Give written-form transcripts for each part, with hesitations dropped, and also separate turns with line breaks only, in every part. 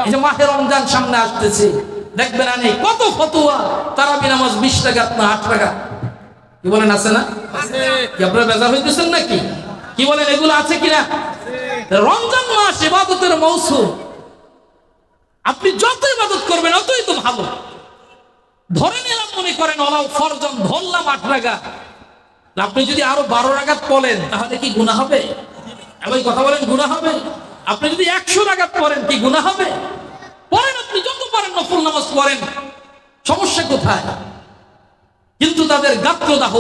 এই যে মাহে রমজান সামনে আসতেছে, দেখবেন আনি কত ফতোয়া, তারাবি নামাজ 20 রাকাত না 8 রাকাত, কি বলেন আছে না? কি আপনারা বেজার হইতেছেন নাকি? কি বলেন এগুলো আছে কিনা? রমজান মাস ইবাদতের মৌসুম, আপনি যত ইবাদত করবেন অতই তো ভালো। ধরে নিলাম মনে করেন ওলাও ফরজন ধরলাম 8 রাকাত, আপনি যদি আরো 12 রাকাত পড়েন তাহলে কি গুনাহ হবে? এমন কথা বলেন গুনাহ হবে? আপনি যদি 100 রাকাত পড়েন কি গুনাহ হবে? পড়েন, আপনি যত পারেন নফল নামাজ পড়েন, সমস্যা কোথায়? কিন্তু তাদের গাত্রদাহ,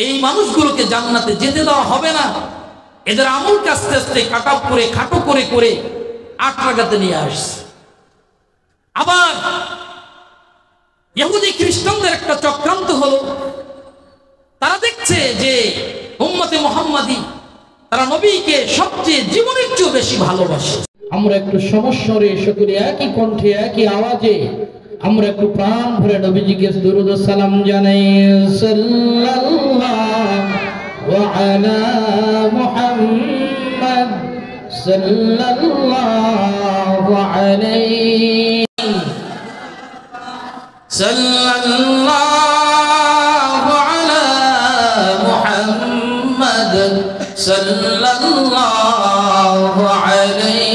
এই মানুষগুলোকে জান্নাতে যেতে দেওয়া হবে না। এদের আমলকে আস্তে আস্তে কাটাপ করে খাটো করে করে 8 রাকাতে নিয়ে আসছে। আবার ইহুদি খ্রিস্টানদের একটা চক্রান্ত হলো, তারা দেখছে যে উম্মতে মুহাম্মাদি তারা নবীকে সবচেয়ে জীবনের চেয়ে বেশি ভালোবাসে। আমরা একটু সমস্বরে সকলে একই কণ্ঠে একই আওয়াজে আমরা একটু প্রাণ ভরে নবীজিকে দরুদ ও সালাম জানাই। সাল্লাল্লাহু আলা মুহাম্মদ সাল্লাল্লাহু আলাইহি সাল্লাল্লাহু আলা মুহাম্মদ সাল্লাল্লাহু আলাইহি।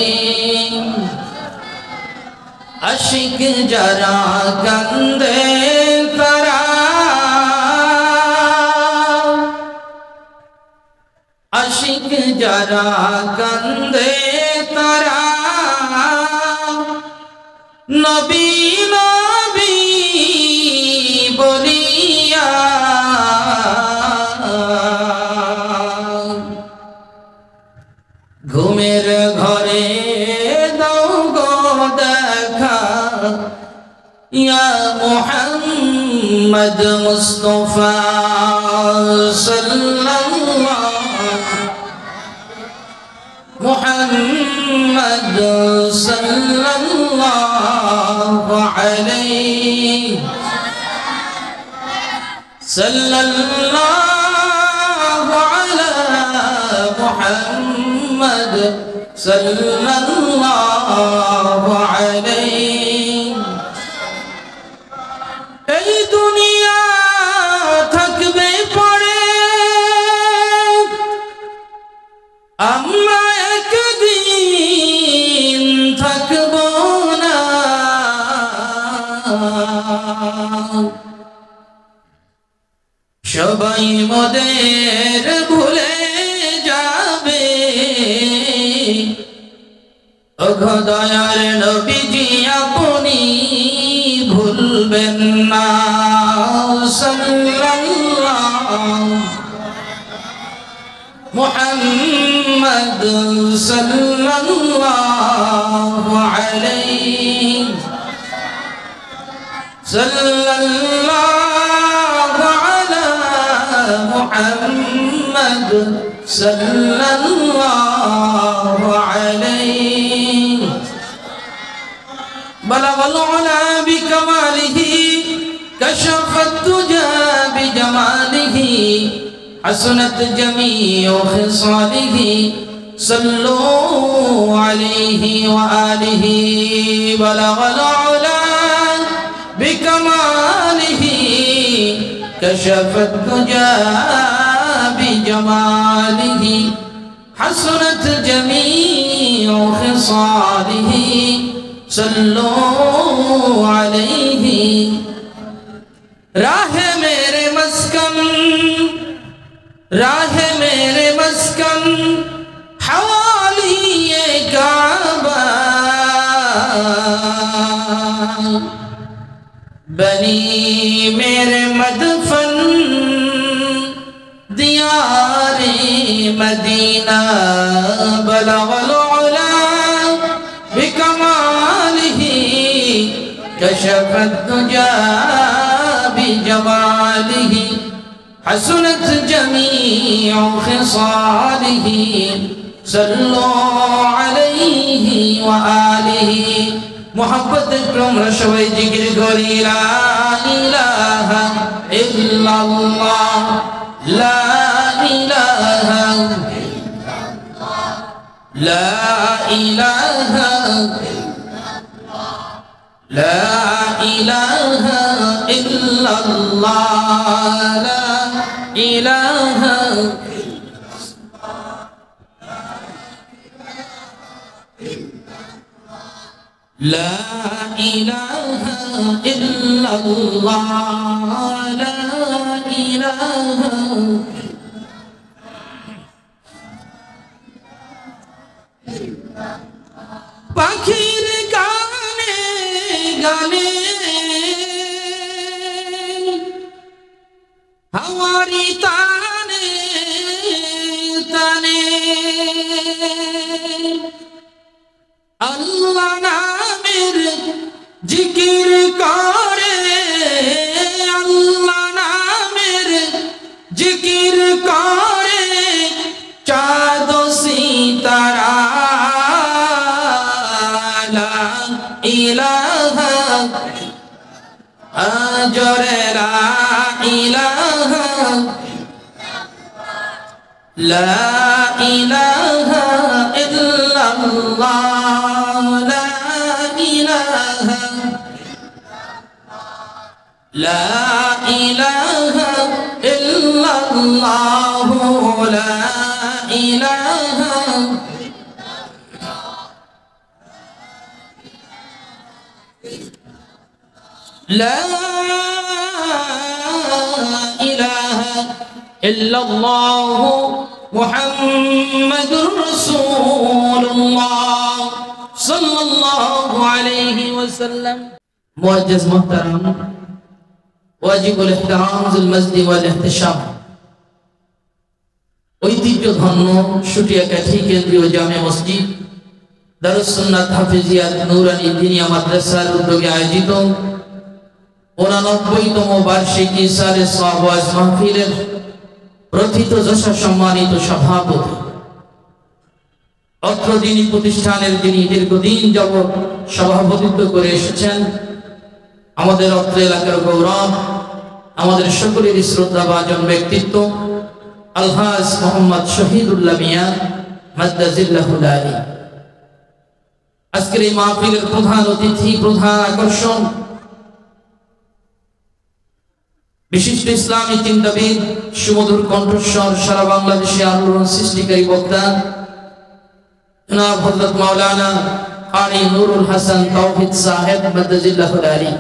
আশিক যারা কান্দে তারা, আশিক যারা কান্দে তারা, নবী নবী বলিয়া ঘুমের ঘরে দাও গো দেখা, ইয়া মুহাম্মদ মুস্তাফা সাল্লাল্লাহু মুহাম্মদ সাল্লাল্লাহু আলাইহি সাল্লাল্লাহু আলা মুহাম্মদ সাল্লাল্লাহু আলাইহি। এই দুনিয়া থাকবে পড়ে, আমরা একদিন থাকব না। সবাই মোদের ভুলে যাবে, ওগো দয়ার নবীজি আপনি ভুলবেন না। সাল্লাল্লাহু মুহাম্মদ সাল্লাল্লাহু আলাইহি সাল্লাল্লাহু আলা মুহাম্মদ সাল্লাল্লাহু আলাইহি। বালাগাল উলা বিকামালিহি কাশাফাত তুজা বিজামালিহি حسنت جميع خصاله صلوا عليه وآله بلغ العلا بكماله كشف الدجى بجماله حسنت جميع خصاله صلوا عليه راہ میرے مسکن راہ میرے مسکن حوالی کعبہ بنی میرے مدفن دیار مدینہ بلغ العلا بکمالہ کشف الدجى بجمالہ حسنت جميع خصاله صلوا عليه وآله محبت اکرم رشوی جگر گوری لا الہ الا اللہ لا الہ لا الہ লা ইলাহা ইল্লাল্লাহ লা ইলাহা লা ইলাহা ইল্লাল্লাহ লা ইলাহা পাখির গানে গানে হাওয়ারি তানে তানে আল্লাহ নামের জিকির করে আল্লাহ নামের জিকির করে চাঁদ সিতারা লা ইলাহা আজরে লা ইলাহা লা ইলাহা ইল্লাল্লাহ লা ইলাহা লা ইলাহা ইল্লাল্লাহ লা ইলাহা لا إله إلا الله محمد رسول الله صلى الله عليه وسلم معزز محترم واجب الاحترام ذو المجد والاحتشام ঐতিহ্যধন্য সুটিয়াকাঠি কেন্দ্রীয় জামে মসজিদ দারুস সুন্নাত হাফিজিয়াত নূরানী দিনিয়া মাদ্রাসার উদ্যোগে আয়োজিত 89তম বার্ষিকী সালে সাওয়াজ মাহফিলের প্রথিত যশা সম্মানিত সভাপতি অত্র দিনী প্রতিষ্ঠানের যিনি দীর্ঘদিন যাবৎ সভাপতিত্ব করে এসেছেন আমাদের অত্র এলাকার গৌরব আমাদের সকলের শ্রদ্ধাভাজন ব্যক্তিত্ব আলহাজ মোহাম্মদ শহীদুল্লাহ মিয়া মাদ্দাজিল্লাহুল আলী আজকের এই মাহফিলের প্রধান অতিথি প্রধান আকর্ষণ বিশিষ্ট ইসলামী চিন্তাবিদ সুমধুর কণ্ঠস্বর সারা বাংলাদেশে আলোড়ন সৃষ্টিকারী বক্তা জনাব হযরত মাওলানা কারি নুরুল হাসান তাওহীদ সাহেব মাদ্দাজিল্লাহুল আলী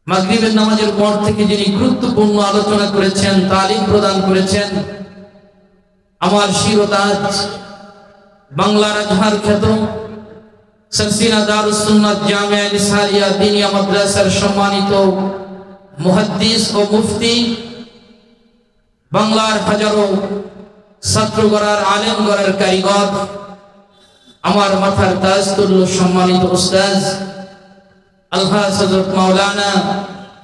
মাগরিবের নামাজের পর থেকে যিনি গুরুত্বপূর্ণ আলোচনা করেছেন তালিম প্রদান করেছেন আমার শিরোতাজ বাংলার আজহার খ্যাত সরসিনা দারুস সুন্নাত জামিয়া নিসারিয়া দিনিয়া মাদ্রাসার সম্মানিত মুহাদ্দিস ও মুফতি বাংলার হাজারো ছাত্র গড়ার আলেম গড়ার কারিগর আমার মাথার তাজ তুল্য সম্মানিত উস্তাদ আলহাজ হযরত মাওলানা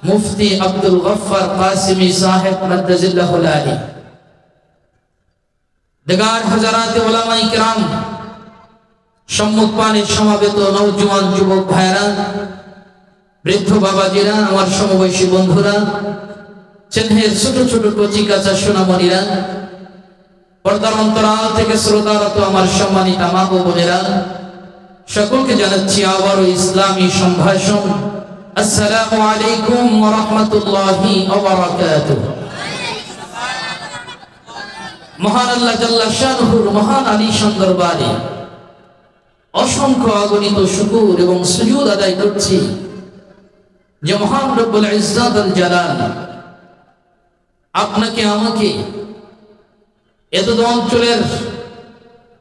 মুফতি আব্দুল গফফার কাসিমি সাহেব মাদ্দাজিল্লাহুল আলী দেগার হাজারাতে উলামায়ে কিরাম সম্মুখপানে সমাবেত নওজোয়ান যুবক ভাইরা বৃদ্ধ বাবাজিরা আমার সমবয়সী বন্ধুরা চেন্হের ছোট ছোট কচি কাঁচা সোনামণিরা পর্দার অন্তরাল থেকে শ্রোতারত আমার সম্মানিত মা ও বোনেরা সকলকে জানাচ্ছি আবারও ইসলামী সম্ভাষণ আসসালামু আলাইকুম ওয়া রাহমাতুল্লাহি ওয়া বারাকাতুহু মহান আল্লাহ জাল্লা শানুহুর মহান আলীশান দরবারে অসংখ্য অগণিত শুকর এবং সুজুদ আদায় করছি যে মহান রব্বুল ইজ্জাত আল জালাল আপনাকে আমাকে এত অঞ্চলের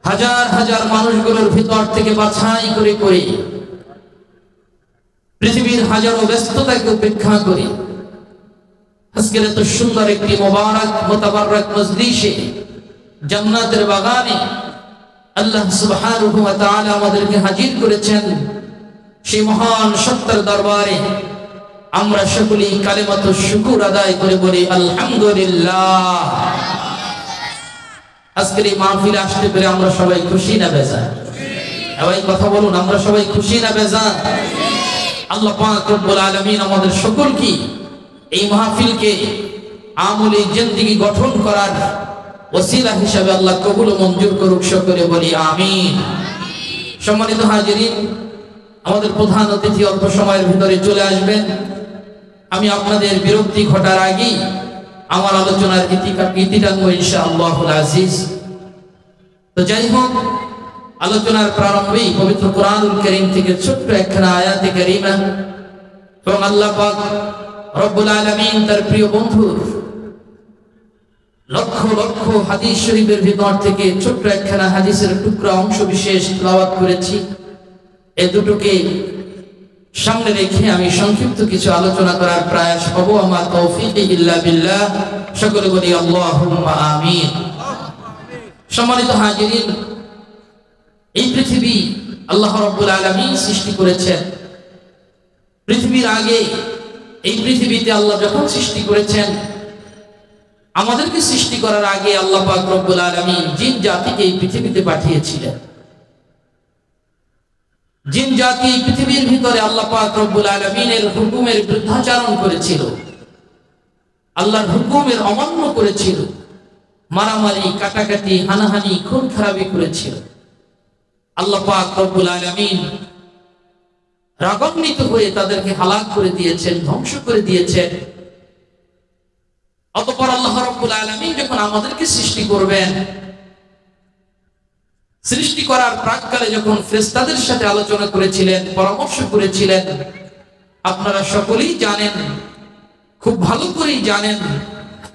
হাজার হাজার মানুষগুলোর ভিতর থেকে বাছাই করে করে পৃথিবীর হাজারো ব্যস্ততাকে উপেক্ষা করে আজকের এত সুন্দর একটি মোবারক মুতাবাররক মজলিসে জান্নাতের বাগানে আল্লাহ সুবহানাহু ওয়া তাআলা আমাদেরকে হাজির করেছেন সেই মহান সত্তার দরবারে আমরা সকলেই কালিমাতু শুকর আদায় করে বলি আলহামদুলিল্লাহ। আজকের এই মাহফিলে আসতে পেরে আমরা সবাই খুশি না বেজার? সবাই কথা বলুন, আমরা সবাই খুশি না বেজার? আল্লাহ পাক রব্বুল আলামিন আমাদের সকলকে এই মাহফিলকে আমলি জিন্দেগি গঠন করার ওসিলা হিসাবে আল্লাহ কবুল ও মঞ্জুর করুক, সকলে বলি আমিন। সম্মানিত হাজিরিন, আমাদের প্রধান অতিথি অল্প সময়ের ভিতরে চলে আসবেন। আমি আপনাদের বিরক্তি ঘটার আগেই আমার আলোচনার ইতি টানবো ইনশাআল্লাহুল আজিজ। তো যাই হোক, আলোচনার প্রারম্ভেই পবিত্র কোরআনুল কারীম থেকে ছোট্ট একখানা আয়াতে কারীমা এবং আল্লাহ পাক রব্বুল আলামিন তার প্রিয় বন্ধুর লক্ষ লক্ষ হাদিস শরীফের ভিতর থেকে ছোট্ট একখানা হাদিসের টুকরা অংশ বিশেষ তেলাওয়াত করেছি। এই দুটোকে সামনে রেখে আমি সংক্ষিপ্ত কিছু আলোচনা করার প্রয়াস করব। আমার তৌফিক ইল্লা বিল্লাহ, সকলে বলি আল্লাহুম্মা আমিন। সম্মানিত হাজিরিন, এই পৃথিবী আল্লাহ রাব্বুল আলামিন সৃষ্টি করেছেন। পৃথিবীর আগে এই পৃথিবীতে আল্লাহ যখন সৃষ্টি করেছেন, আমাদেরকে সৃষ্টি করার আগে আল্লাহ পাক রব্বুল আলামিন জিন জাতিকে এই পৃথিবীতে পাঠিয়েছিলেন। জিন জাতি এই পৃথিবীর ভিতরে আল্লাহ পাক রব্বুল আলামিনের হুকুমের বিরুদ্ধাচরণ করেছিল, আল্লাহর হুকুমের অমান্য করেছিল, মারামারি, কাটাকাটি, হানাহানি, খুন খারাপি করেছিল। আল্লাহ পাক রব্বুল আলামিন রাগান্বিত হয়ে তাদেরকে হালাক করে দিয়েছেন, ধ্বংস করে দিয়েছেন। অতঃপর আল্লাহ রাব্বুল আলামিন যখন আমাদেরকে সৃষ্টি করবেন, সৃষ্টি করার প্রাক্কালে যখন ফেরেশতাদের সাথে আলোচনা করেছিলেন, পরামর্শ করেছিলেন, আপনারা সকলেই জানেন, খুব ভালো করেই জানেন,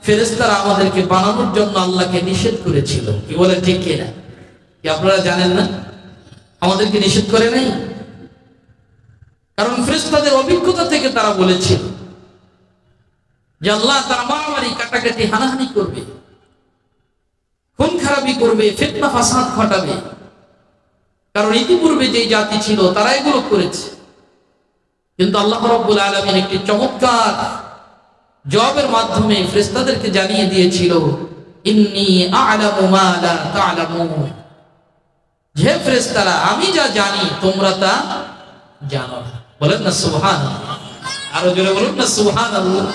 ফেরেশতারা আমাদেরকে বানানোর জন্য আল্লাহকে নিষেধ করেছিল। কি বলে ঠিক কিনা? কি আপনারা জানেন না আমাদেরকে নিষেধ করে নাই? কারণ ফেরেশতাদের অভিজ্ঞতা থেকে তারা বলেছিল যে আল্লাহ তারা মারামারি, কাটাকাটি, হানাহানি করবে, খুন খারাপি করবে, ফিতনা ফাসাদ ঘটাবে। কারণ ইতিপূর্বে যে জাতি ছিল তারা এগুলো করেছে। কিন্তু আল্লাহ রাব্বুল আলামিন একটি চমৎকার জবাবের মাধ্যমে ফেরেশতাদেরকে জানিয়ে দিয়েছিল, ইন্নী আ'লামু মা লা তা'লামুন। যে ফেরেশতারা, আমি যা জানি তোমরা তা জানো না। বলেন না সুবহানাল্লাহ, আরো জোরে বলুন না সুবহানাল্লাহ।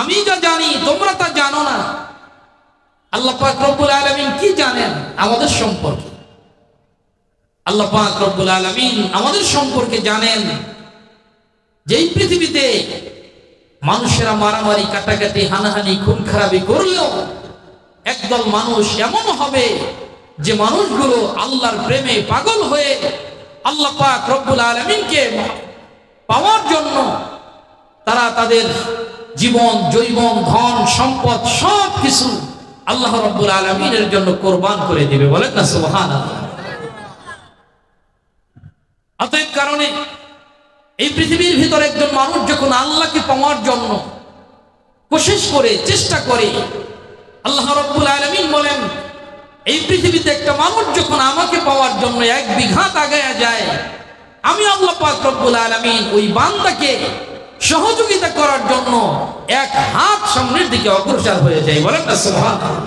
আমি যা জানি তোমরা তা জানো না। আল্লাহ পাক রব্বুল আলামিন কি জানেন আমাদের সম্পর্কে? আল্লাহ পাক রব্বুল আলামিন আমাদের সম্পর্কে জানেন যে এই পৃথিবীতে মানুষেরা মারামারি, কাটাকাটি, হানাহানি, খুন খারাপি করলেও একদল মানুষ এমন হবে যে মানুষগুলো আল্লাহর প্রেমে পাগল হয়ে আল্লাহ পাক রব্বুল আলামিনকে পাওয়ার জন্য তারা তাদের জীবন, জৈবন, ধন, সম্পদ সবকিছু আল্লাহ রাব্বুল আলামিনের জন্য কোরবান করে দিবে। বলেন না সুবহানাল্লাহ। অতএব কারণে এই পৃথিবীর ভিতরে একজন মানুষ যখন আল্লাহকে পাওয়ার জন্য কোশিশ করে, চেষ্টা করে, আল্লাহ রাব্বুল আলামিন বলেন এই পৃথিবীতে একটা মানুষ যখন আমাকে পাওয়ার জন্য এক বিঘাত আগায়া যায়, আমি আল্লাহ পাক রব্বুল আলামিন ওই বান্দাকে সহযোগিতা করার জন্য এক হাত সামনের দিকে অগ্রসর হয়ে যায়। বলেন না সুবহানাল্লাহ।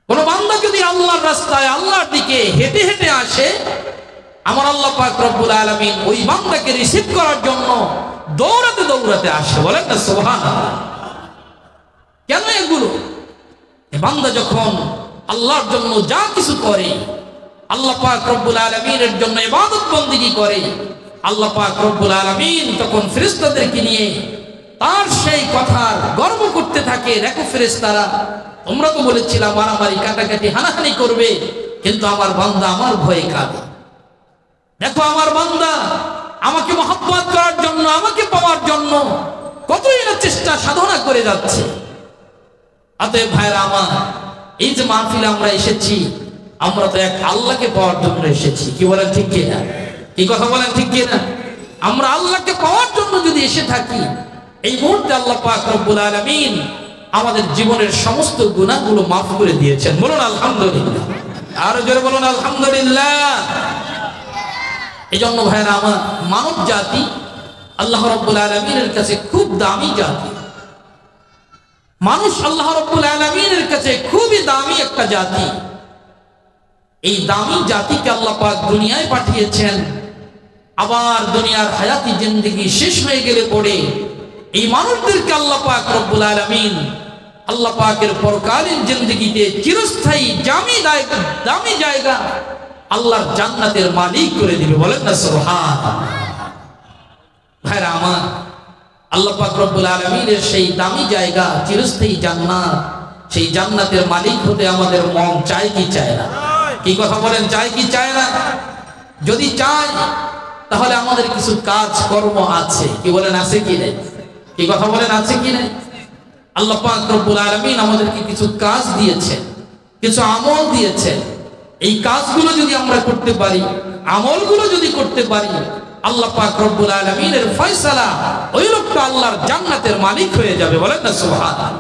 কোন বান্দা যদি আল্লাহর রাস্তায়, আল্লাহর দিকে হেঁটে হেঁটে আসে, আমার আল্লাহ পাক রব্বুল আলামিন ওই বান্দাকে রিসিভ করার জন্য দৌড়াতে দৌড়াতে আসে। বলেন না সুবহানাল্লাহ। কেন এগুলো? বান্দা যখন আল্লাহর জন্য যা কিছু করে, আল্লাহ পাক রব্বুল আলামিনের জন্য ইবাদত বন্দেগী করে, আল্লাহ পাক রব্বুল আলামিন তখন ফেরেশতাদেরকে নিয়ে তার সেই কথার গর্ব করতে থাকে। দেখো ফেরেশতারা, তোমরা তো বলেছিলা মারামারি, কাটাকাটি, হানাহানি করবে, কিন্তু আমার বান্দা আমার ভয়ে কাঁদে। দেখো আমার বান্দা আমাকে মহব্বত করার জন্য, আমাকে পাওয়ার জন্য কতই না চেষ্টা সাধনা করে যাচ্ছে। অতএব ভাইরা আমার, এই যে মাহফিলে আমরা এসেছি, আমরা তো এক আল্লাহকে পাওয়ার জন্য এসেছি। কি বলেন ঠিক কিনা? এই কথা বলেন ঠিক কিনা? আমরা আল্লাহকে পাওয়ার জন্য যদি এসে থাকি, এই মুহূর্তে আল্লাহ পাক রব্বুল আলামিন আমাদের জীবনের সমস্ত গুনাহগুলো মাফ করে দিয়েছেন। বলুন আলহামদুলিল্লাহ। আরো জোরে বলুন আলহামদুলিল্লাহ। এই জন্য ভাইরা আমার, মানব জাতি আল্লাহ রাব্বুল আলামিনের কাছে খুব দামি জাতি। মানুষ আল্লাহ রাব্বুল আলামিনের কাছে খুবই দামি একটা জাতি। এই দামি জাতিকে আল্লাহ পাক দুনিয়ায় পাঠিয়েছেন। আবার দুনিয়ার হায়াতি জিন্দেগি শেষ হয়ে গেলে পরে এই মানুষদেরকে আল্লাহ পাক রব্বুল আলামিন আল্লাহ পাকের পরকালীন জিন্দেগিতে চিরস্থায়ী দামি জায়গা আল্লাহর জান্নাতের মালিক করে দিবে। বলেন না সুবহানাল্লাহ। ভাইরা আমার, আল্লাহ পাক রব্বুল আলামিনের সেই দামি জায়গা চিরস্থায়ী জান্নাত, সেই জান্নাতের মালিক হতে আমাদের মন চায় কি চায় না? কি কথা বলেন, চায় কি চায় না? যদি চায় তাহলে আমাদের কিছু কাজ কর্ম আছে, কি বলেন আছে কি নেই? কি কথা বলেন আছে কি নেই? আল্লাহ পাক রব্বুল আলামিন আমাদেরকে কিছু কাজ দিয়েছেন, কিছু আমল দিয়েছেন। এই কাজগুলো যদি আমরা করতে পারি, আমলগুলো যদি করতে পারি, আল্লাহ পাক রব্বুল আলামিনের ফয়সালা ওই লোকটা আল্লাহর জান্নাতের মালিক হয়ে যাবে। বলেন না সুবহানাল্লাহ।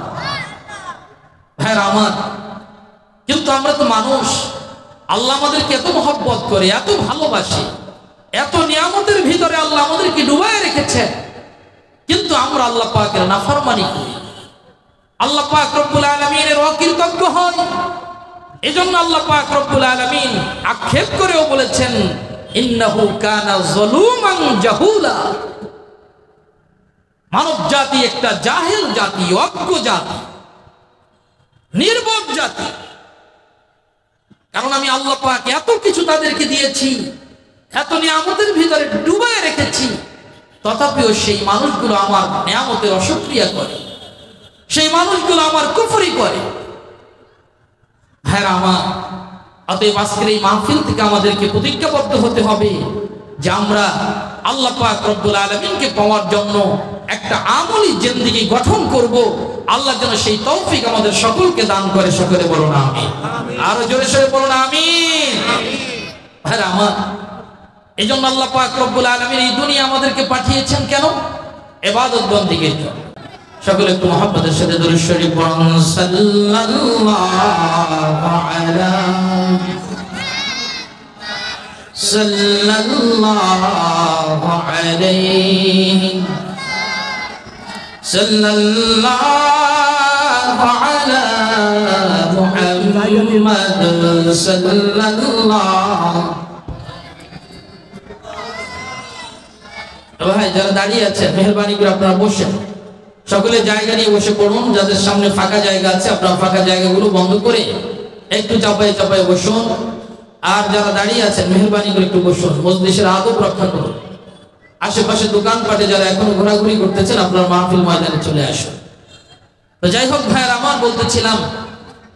ভাইরা আমার, কিন্তু আমরা তো মানুষ, আল্লাহ আমাদেরকে এত মহব্বত করে, এত ভালোবাসে, এত নিয়ামতের ভিতরে আল্লাহ আমাদেরকে ডুবায় রেখেছেন, কিন্তু আমরা আল্লাহ পাকের নাফরমানি করি, আল্লাহ পাক রব্বুল আলামিনের অকৃতজ্ঞ হই। এজন্য আল্লাহ পাক রব্বুল আলামিন আক্ষেপ করেও বলেছেন, ইন্নাহু কানা যালুমান জাহুলা। মানব জাতি একটা জাহেল জাতি, অজ্ঞ জাতি, নির্বোধ জাতি। কারণ আমি আল্লাহ পাক এত কিছু তাদেরকে দিয়েছি, এত নিয়ামতের ভিতরে ডুবায় রেখেছি, তথাপিও সেই মানুষগুলো আমার নিয়ামতের অশুকরিয়া করে, সেই মানুষগুলো আমার কুফরি করে। ভাইরা আমার, অতএব আজকের এই মাহফিল থেকে আমাদেরকে প্রতিজ্ঞাবদ্ধ হতে হবে যে আমরা আল্লাহ পাক রব্বুল আলামিনকে পাওয়ার জন্য একটা আমলি জিন্দেগি গঠন করব। আল্লাহ যেন সেই তৌফিক আমাদের সকলকে দান করে। সকলে বলুন আমিন। আরো জোরে সোরে বলুন আমিন। ভাইরা আমার, এই জন্য আল্লাহ পাক রব্বুল আলামিন এই দুনিয়া আমাদেরকে পাঠিয়েছেন কেন? ইবাদত বন্দেগীর জন্য। সকলে একটু মুহাব্বতের সাথে দরুদ শরীফ পড়ুন। সাল্লাল্লাহু আলাইহি সাল্লাল্লাহু আলা মুহাম্মাদ সাল্লাল্লাহু। ভাই যারা দাঁড়িয়ে আছেন, মেহেরবানি করে আপনারা বসেন। সকলে জায়গা নিয়ে বসে পড়ুন। যাদের সামনে ফাঁকা জায়গা আছে, আপনারা ফাঁকা জায়গাগুলো বন্ধ করে একটু চাপায় চাপায় বসুন। আর যারা দাঁড়িয়ে আছেন, মেহেরবানি করে একটু বসুন, মজলিসের আদব রক্ষা করুন। আশেপাশে দোকানপাটে যারা এখনো ঘোরাঘুরি করতেছেন, আপনারা মাহফিল ময়দানে চলে আসুন। তো যাই হোক ভাইয়ের আমার, বলতেছিলাম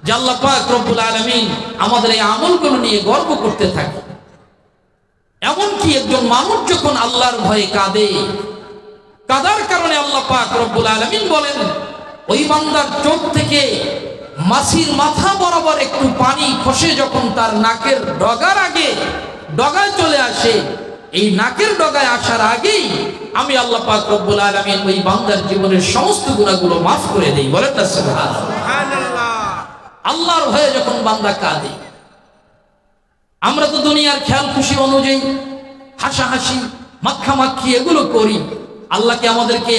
যে আল্লাহ পাক রব্বুল আলামিন আমাদের এই আমলগুলো নিয়ে গর্ব করতে থাকে। এমনকি একজন মানুষ যখন আল্লাহর ভয়ে কাঁদে, কাদার কারণে আল্লাহ পাক রব্বুল আলামিন বলেন, ওই বান্দার চোখ থেকে মাছির মাথা বরাবর একটু পানি খসে যখন তার নাকের ডগার আগে ডগায় চলে আসে, এই নাকের ডগায় আসার আগেই আমি আল্লাহ পাক রব্বুল আলামিন ওই বান্দার জীবনের সমস্ত গুনাহগুলো মাফ করে দেই। বলেন না সুবহানাল্লাহ। আল্লাহর ভয়ে যখন বান্দা কাঁদে, আমরা তো দুনিয়ার খেয়াল খুশি অনুযায়ী হাসাহাসি মাখামাখি এগুলো করি। আল্লাহ কি আমাদেরকে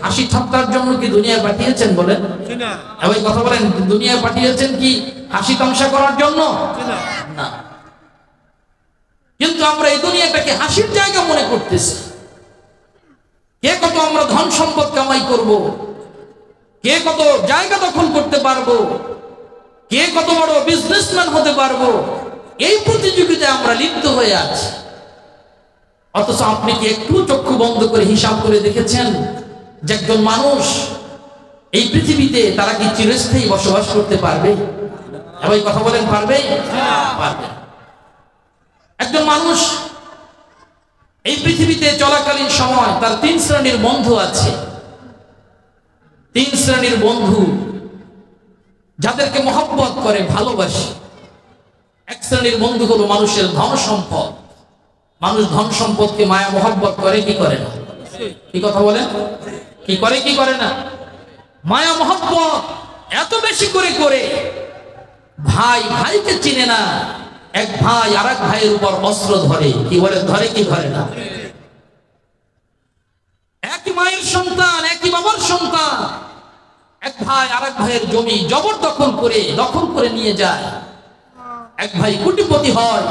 হাসি ঠাট্টার জন্য কি দুনিয়ায় পাঠিয়েছেন? বলেন ভাই, কথা বলেন। দুনিয়ায় পাঠিয়েছেন কি হাসি তামাশা করার জন্য? না। কিন্তু আমরা এই দুনিয়াটাকে হাসির জায়গা মনে করতেছি। কে কত আমরা ধন সম্পদ কামাই করব, কে কত জায়গা দখল করতে পারবো, কে কত বড় বিজনেসম্যান হতে পারবো, এই প্রতিযোগিতায় আমরা লিপ্ত হয়ে আছি। অথচ আপনি কি একটু চক্ষু বন্ধ করে হিসাব করে দেখেছেন যে একজন মানুষ এই পৃথিবীতে তারা কি চিরস্থায়ী বসবাস করতে পারবে? ভাই কথা বলেন, পারবে? পারবে। একজন মানুষ এই পৃথিবীতে চলাকালীন সময় তার 3 শ্রেণীর বন্ধু আছে। 3 শ্রেণীর বন্ধু যাদেরকে মহব্বত করে, ভালোবাসে। এক শ্রেণীর বন্ধু হলো মানুষের ধন সম্পদ। মানুষ ধন সম্পদকে মায়া মহব্বত করে কি করে না? কি কথা বলেন? কি করে কি করে না? মায়া মহব্বত এত বেশি করে করে ভাই ভাইকে চিনে না। এক ভাই আর এক ভাইয়ের উপর অস্ত্র ধরে। কি বলে? ধরে কি ধরে না? একই মায়ের সন্তান, একই বাবার সন্তান, এক ভাই আর এক ভাইয়ের জমি জবরদখল করে নিয়ে যায়। এক ভাই কোটিপতি হয়,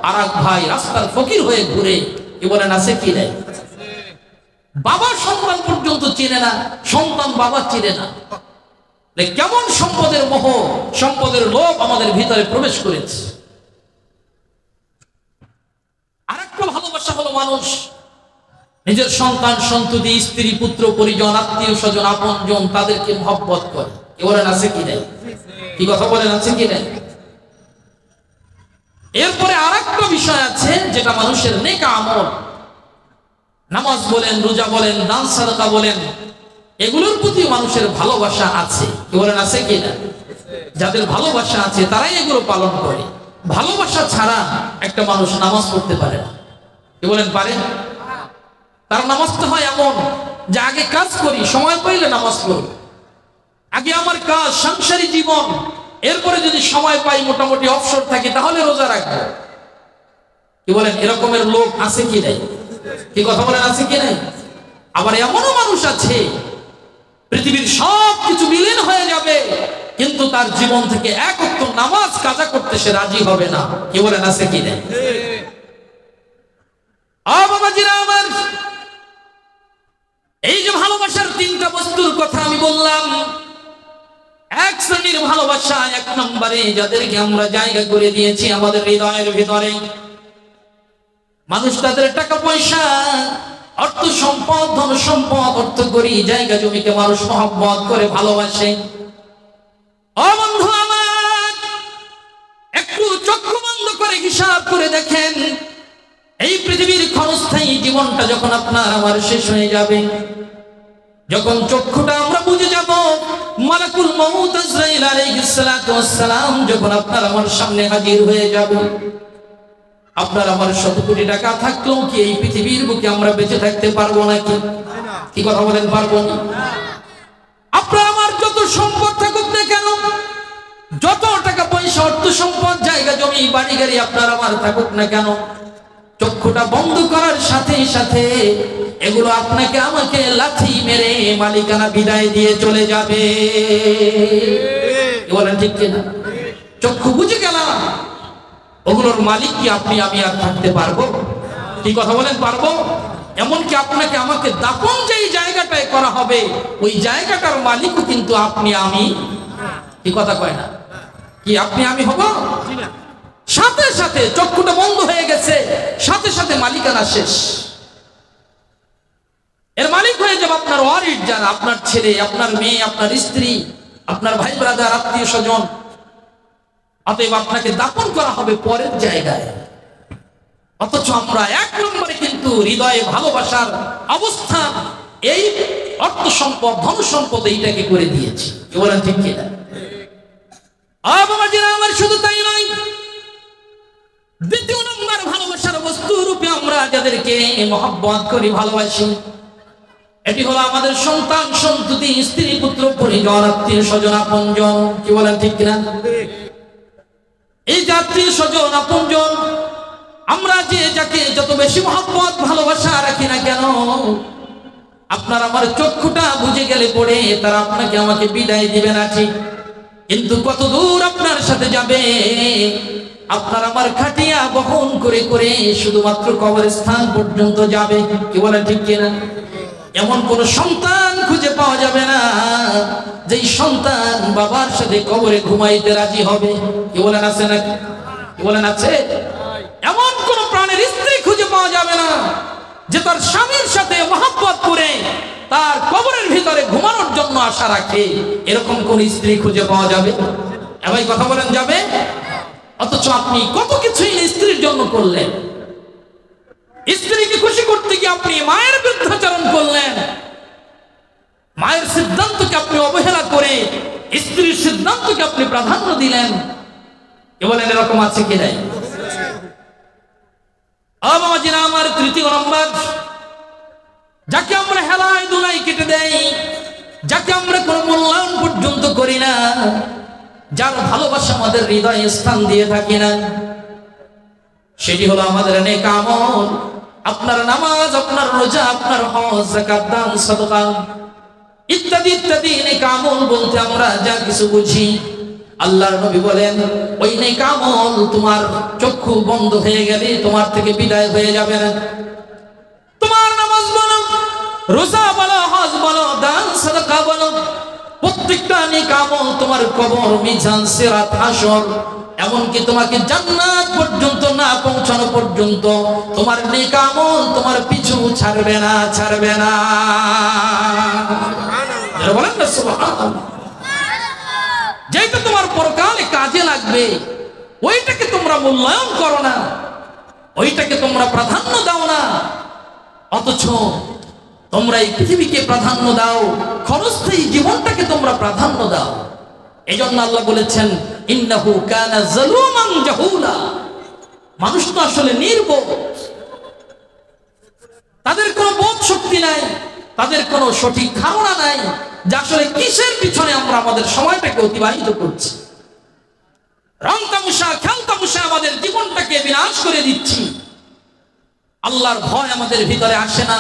আর এক ভাই রাস্তার ফকির হয়ে ঘুরে। কি বলেন আছে কি নাই? বাবার সন্তান পর্যন্ত চিনে না, সন্তান বাবা চিনে না। কেমন সম্পদের মোহ, সম্পদের লোভ আমাদের ভিতরে প্রবেশ করেছে। মানুষ নিজের সন্তান সন্ততি স্ত্রী পুত্র পরিজন আত্মীয় স্বজন আপনজন তাদেরকে মহব্বত করে। কি বলেন আছে কি নাই? কি কথা বলেন আছে কি নাই? এরপরে আরেকটা বিষয় আছে যেটা মানুষের নেক আমল, নামাজ বলেন, রোজা বলেন, দান সাদকা বলেন, এগুলোর প্রতি মানুষের ভালোবাসা আছে। কি বলেন আছে কি না? যাদের ভালোবাসা আছে তারাই এগুলো পালন করে। ভালোবাসা ছাড়া একটা মানুষ নামাজ পড়তে পারে না। কি বলেন পারে? তার নামাজটা হয় এমন যে আগে কাজ করি, সময় পাইলে নামাজ পড়ি, আগে আমার কাজ সংসারী জীবন, এরপরে যদি সময় পাই মোটামুটি অবসর থাকে তাহলে রোজা রাখবো। কি বলেন? এরকমের লোক আছে কি নাই? কি কথা বলেন আছে কি নাই? আবার এমনও মানুষ আছে পৃথিবীর সব কিছু বিলীন হয়ে যাবে কিন্তু তার জীবন থেকে এক ওয়াক্ত নামাজ কাজা করতে সে রাজি হবে না। কি বলেন আছে কি নাই? বাবাজিরা আমার, এই যে ভালোবাসার তিনটা বস্তুর কথা আমি বললাম, এক শ্রেণীর ভালোবাসা, এক নম্বরে যাদেরকে আমরা জায়গা করে দিয়েছি আমাদের হৃদয়ের ভিতরে, মানুষ তাদের টাকা পয়সা, অর্থ সম্পদ, ধন সম্পদ, অর্থ করি, জায়গা জমিকে মানুষ মহব্বত করে ভালোবাসে। ও বন্ধু আমার, একটু চক্ষু বন্ধ করে হিসাব করে দেখেন, এই পৃথিবীর ক্ষণস্থায়ী জীবনটা যখন আপনার আমার শেষ হয়ে যাবে, যখন চক্ষুটা আমরা বুঝে যাব, মালাকুল মউত আজরাইল আলাইহিস সালাতু ওয়াস সালাম যখন আপনার আমার সামনে হাজির হয়ে যাবে, আপনার আমার শত কোটি টাকা থাকলেও কি এই পৃথিবীর বুকে আমরা বেঁচে থাকতে পারবো নাকি? কি কথা বলেন? পারবো না। আপনার আমার যত সম্পদ থাকুক না কেন, যত টাকা পয়সা, অর্থ সম্পদ, জায়গা জমি, বাড়ি গাড়ি আপনার আমার থাকুক না কেন, চক্ষুটা বন্ধ করার সাথে সাথে এগুলো আপনাকে আমাকে লাথি মেরে মালিকানা বিদায় দিয়ে চলে যাবে। বলেন ঠিক কিনা? চক্ষু বুঝে গেলাম ওগুলোর মালিক কি আপনি আমি আর থাকতে পারবো? কি কথা বলেন? পারবো? এমনকি আপনাকে আমাকে দাফন যেই জায়গাটায় করা হবে ওই জায়গাটার মালিকও কিন্তু আপনি আমি। কি কথা কয় না? কি আপনি আমি হব? সাথে সাথে চক্ষুটা বন্ধ হয়ে গেছে, সাথে সাথে মালিকানা শেষ। এর মালিক হয়ে যাবে আপনার ওয়ারিস যারা, আপনার ছেলে, আপনার মেয়ে, আপনার স্ত্রী, আপনার ভাই ব্রাদার, আত্মীয় স্বজন। অতএব আপনাকে দাফন করা হবে পরের জায়গায়। অথচ আমরা এক নম্বরে কিন্তু হৃদয়ে ভালোবাসার অবস্থান এই অর্থ সম্পদ, ধন সম্পদ এইটাকে করে দিয়েছি। কি বলেন ঠিক কিনা? আমার শুধু তাই নয়, দ্বিতীয় নম্বর ভালোবাসার বস্তু রূপে আমরা যাদেরকে মহব্বত করি, ভালোবাসি, এটি হলো আমাদের সন্তান সন্ততি, স্ত্রী পুত্র পরিজন, আত্মীয় স্বজন আপনজন। কি বলেন ঠিক কিনা? এই আত্মীয় স্বজন আপনজন আমরা যে যাকে যত বেশি মহব্বত ভালোবাসা রাখি না কেন, আপনার আমার চক্ষুটা বুঝে গেলে পড়ে তারা আপনাকে আমাকে বিদায় দিবে না ঠিক, কিন্তু কত দূর আপনার সাথে যাবে, আপনার আমার খাটিয়া বহন করে করে শুধুমাত্র কবরস্থান পর্যন্ত যাবে। কি বলেন ঠিক কিনা? এমন কোন সন্তান খুঁজে পাওয়া যাবে না যেই সন্তান বাবার সাথে কবরে ঘুমাইতে রাজি হবে। কি বলেন আছে নাকি? কি বলেন আছে? এমন কোন প্রাণের স্ত্রী খুঁজে পাওয়া যাবে না যে তার স্বামীর সাথে মহব্বত করে তার কবরের ভিতরে ঘুমানোর জন্য আশা রাখে। এরকম কোন স্ত্রী খুঁজে পাওয়া যাবে? এবার কথা বলেন যাবে? অথচ আপনি কত কিছুই স্ত্রীর জন্য করলেন, স্ত্রীকে খুশি করতে গিয়ে আপনি মায়ের বিরুদ্ধাচরণ করলেন, মায়ের সিদ্ধান্তকে আপনি অবহেলা করে স্ত্রীর সিদ্ধান্তকে আপনি প্রাধান্য দিলেন। কি বলেন? এরকম আছে কি নাই? আমার তৃতীয় নম্বর, যাকে আমরা হেলায় দুলাই কেটে দেই, যাকে আমরা কোন মূল্যায়ন পর্যন্ত করি না, যার ভালোবাসা আমাদের হৃদয়ে স্থান দিয়ে থাকি না, সেটি হলো আমাদের নেক আমল। আপনার নামাজ, আপনার রোজা, আপনার হজ, যাকাত, দান, সাদকা ইত্যাদি ইত্যাদি নেক আমল বলতে আমরা যা কিছু বুঝি, আল্লাহর নবী বলেন ওই নেক আমল তোমার চক্ষু বন্ধ হয়ে গেলে তোমার থেকে বিদায় হয়ে যাবে না। তোমার নামাজ বলো, রোজা বলো, হজ বলো, দান সাদকা বলো, প্রত্যেকটা নেক আমল তোমার কবর, মিজান, সিরাত, হাসর, এমনকি তোমাকে জান্নাত পর্যন্ত না পৌঁছানো পর্যন্ত তোমার নেক আমল তোমার পিছু ছাড়বে না, ছাড়বে না। বলেন না সুবহানাল্লাহ। যেটা তোমার পরকালে কাজে লাগবে ওইটাকে তোমরা মূল্যায়ন করো না, ওইটাকে তোমরা প্রাধান্য দাও না, অথচ তোমরা এই পৃথিবীকে প্রাধান্য দাও, ক্ষণস্থায়ী জীবনটাকে তোমরা প্রাধান্য দাও। এই জন্য আল্লাহ বলেছেন ইন্নাহু কানা যালুমান জাহুলা। মানুষ তো আসলে নির্বোধ, তাদের কোনো বোধ শক্তি নাই, তাদের কোনো সঠিক ধারণা নাই যে আসলে কিসের পিছনে আমরা আমাদের সময়টাকে অতিবাহিত করছি। রং তামাশা, খেল তামাশা আমাদের জীবনটাকে বিনাশ করে দিচ্ছি। আল্লাহর ভয় আমাদের ভিতরে আসে না।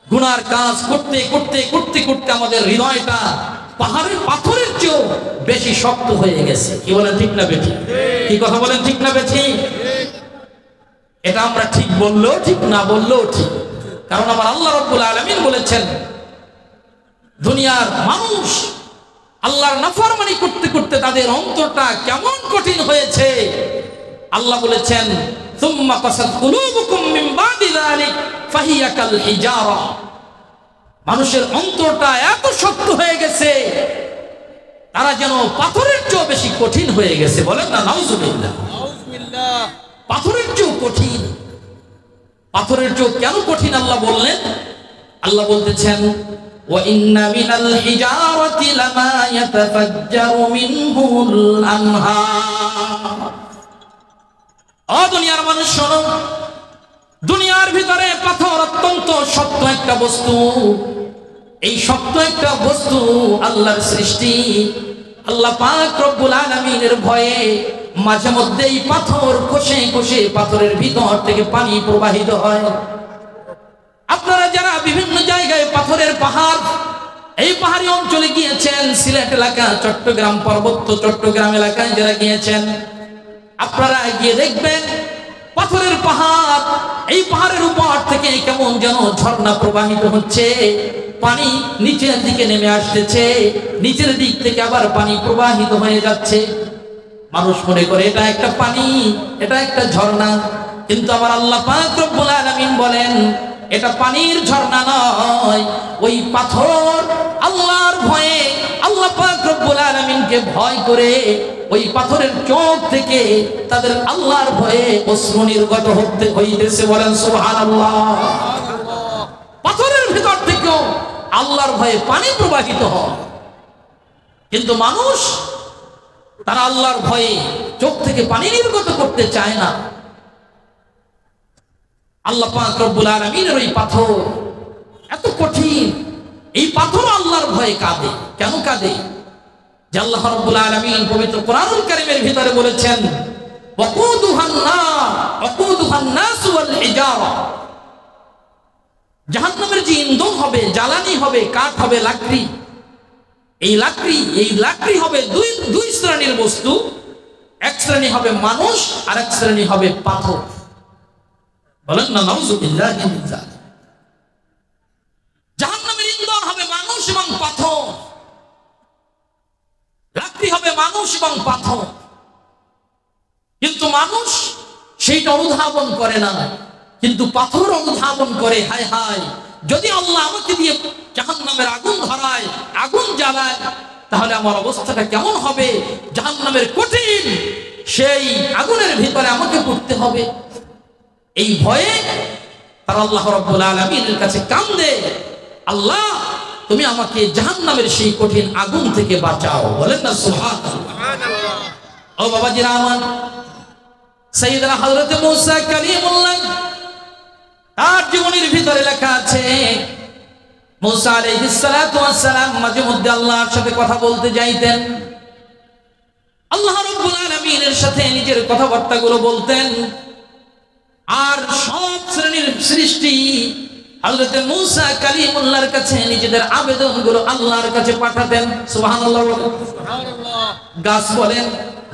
গুনার কাজ করতে করতে করতে করতে আমাদের হৃদয়টা পাহাড়ের পাথরের চেয়েও বেশি শক্ত হয়ে গেছে। কি বলেন ঠিক না বেঠি? কি কথা বলেন ঠিক না বেঠি? এটা আমরা ঠিক বললেও ঠিক, না বললেও ঠিক। কারণ আমার আল্লাহ রাব্বুল আলামিন বলেছেন দুনিয়ার মানুষ আল্লাহর নাফরমানি করতে করতে তাদের অন্তরটা কেমন কঠিন হয়েছে। আল্লাহ বলেছেন সুম্মা কাসাত কুলুবুকুম মিন বাদি যালিক ফাহিয়া কাল হিজারা। মানুষের অন্তরটা এত শক্ত হয়ে গেছে তারা যেন পাথরের চেয়েও বেশি কঠিন হয়ে গেছে। বলেন না নাউজুবিল্লাহ। পাথরের চেয়েও কঠিন। পাথরের চেয়েও কেন কঠিন আল্লাহ বললেন? আল্লাহ বলতেছেন ওয়া ইন্না মিনাল হিজারাতি লামা ইয়াতাফাজ্জারু মিনহুল আনহার। ও দুনিয়ার মানুষ শোনো, দুনিয়ার ভিতরে পাথর অত্যন্ত শক্ত একটা বস্তু। এই শক্ত একটা বস্তু আল্লাহর সৃষ্টি। আল্লাহ পাক রব্বুল আলামিনের ভয়ে মাঝে মধ্যে এই পাথর খসে খসে পাথরের ভিতর থেকে পানি প্রবাহিত হয়। আপনারা যারা বিভিন্ন জায়গায় পাথরের পাহাড়, এই পাহাড়ি অঞ্চলে গিয়েছেন, সিলেট এলাকা, চট্টগ্রাম, পার্বত্য চট্টগ্রাম এলাকায় যারা গিয়েছেন, আপনারা গিয়ে দেখবেন পাথরের পাহাড়, এই পাহাড়ের উপর থেকে কেমন যেন ঝর্ণা প্রবাহিত হচ্ছে, পানি নিচের দিকে নেমে আসতেছে, নিচের দিক থেকে আবার পানি প্রবাহিত হয়ে যাচ্ছে। মানুষ মনে করে এটা একটা পানি, এটা একটা ঝর্ণা, কিন্তু আমার আল্লাহ পাক রব্বুল আলামিন বলেন এটা পানির ঝর্ণা নয়। ওই পাথর আল্লাহর ভয়ে, আল্লাহ পাক রব্বুল আলামিনকে ভয় করে ওই পাথরের চোখ থেকে তাদের আল্লাহর ভয়ে অশ্রু নির্গত হইতেছে। বলেন সুবহানাল্লাহ। পাথরের ভিতর থেকেও আল্লাহর ভয়ে পানি প্রবাহিত হয়, কিন্তু মানুষ তারা আল্লাহর ভয়ে চোখ থেকে পানি নির্গত করতে চায় না। আল্লাহ পাক রব্বুল আলামিনের ওই পাথর এত কঠিন, এই পাথর আল্লাহর ভয়ে কাঁদে। কেন কাঁদে? যে আল্লাহ রাব্বুল আলামিন পবিত্র কোরআনুল কারীমের ভিতরে বলেছেন ওয়াকুদুহান নাস ওয়াল হিজারা। জাহান্নামের যে ইন্ধন হবে, জ্বালানি হবে, কাঠ হবে, লাকড়ি, এই লাকড়ি হবে দুই শ্রেণীর বস্তু। এক শ্রেণী হবে মানুষ, আর এক শ্রেণী হবে পাথর। বলেন না নাউজুবিল্লাহ। জাহান্নামের ইন্ধন হবে মানুষ এবং পাথর, লাকড়ি হবে মানুষ এবং পাথর। কিন্তু মানুষ সেইটা অনুধাবন করে না, কিন্তু পাথর অনুধাবন করে। হায় হায়, যদি আল্লাহ আমাকে দিয়ে জাহান্নামের আগুন ধরায়, আগুন জ্বালায়, তাহলে আমার অবস্থাটা কেমন হবে? জাহান্নামের কঠিন সেই আগুনের ভিতরে আমাকে পড়তে হবে। এই ভয়ে তারা আল্লাহ রাব্বুল আলামিনের কাছে কান্দে, আল্লাহ তুমি আমাকে জাহান্নামের সেই কঠিন আগুন থেকে বাঁচাও। বলেন না সুবহানাল্লাহ। ও বাবাজিরা আমার, সাইয়েদনা হযরত মুসা কালিমুল্লাহ তার জীবনের ভিতরে লেখা আছে মুসা আলাইহিস সালাতু ওয়াস সালাম মাঝে মধ্যে আল্লাহর সাথে কথা বলতে যাইতেন, আল্লাহ রাব্বুল আলামিনের সাথে নিজের কথাবার্তাগুলো বলতেন। আর সব শ্রেণীর সৃষ্টি হযরত মুসা কালিমুল্লাহর কাছে নিজেদের আবেদনগুলো আল্লাহর কাছে পাঠাতেন। সুবহানাল্লাহ। গাছ বলেন,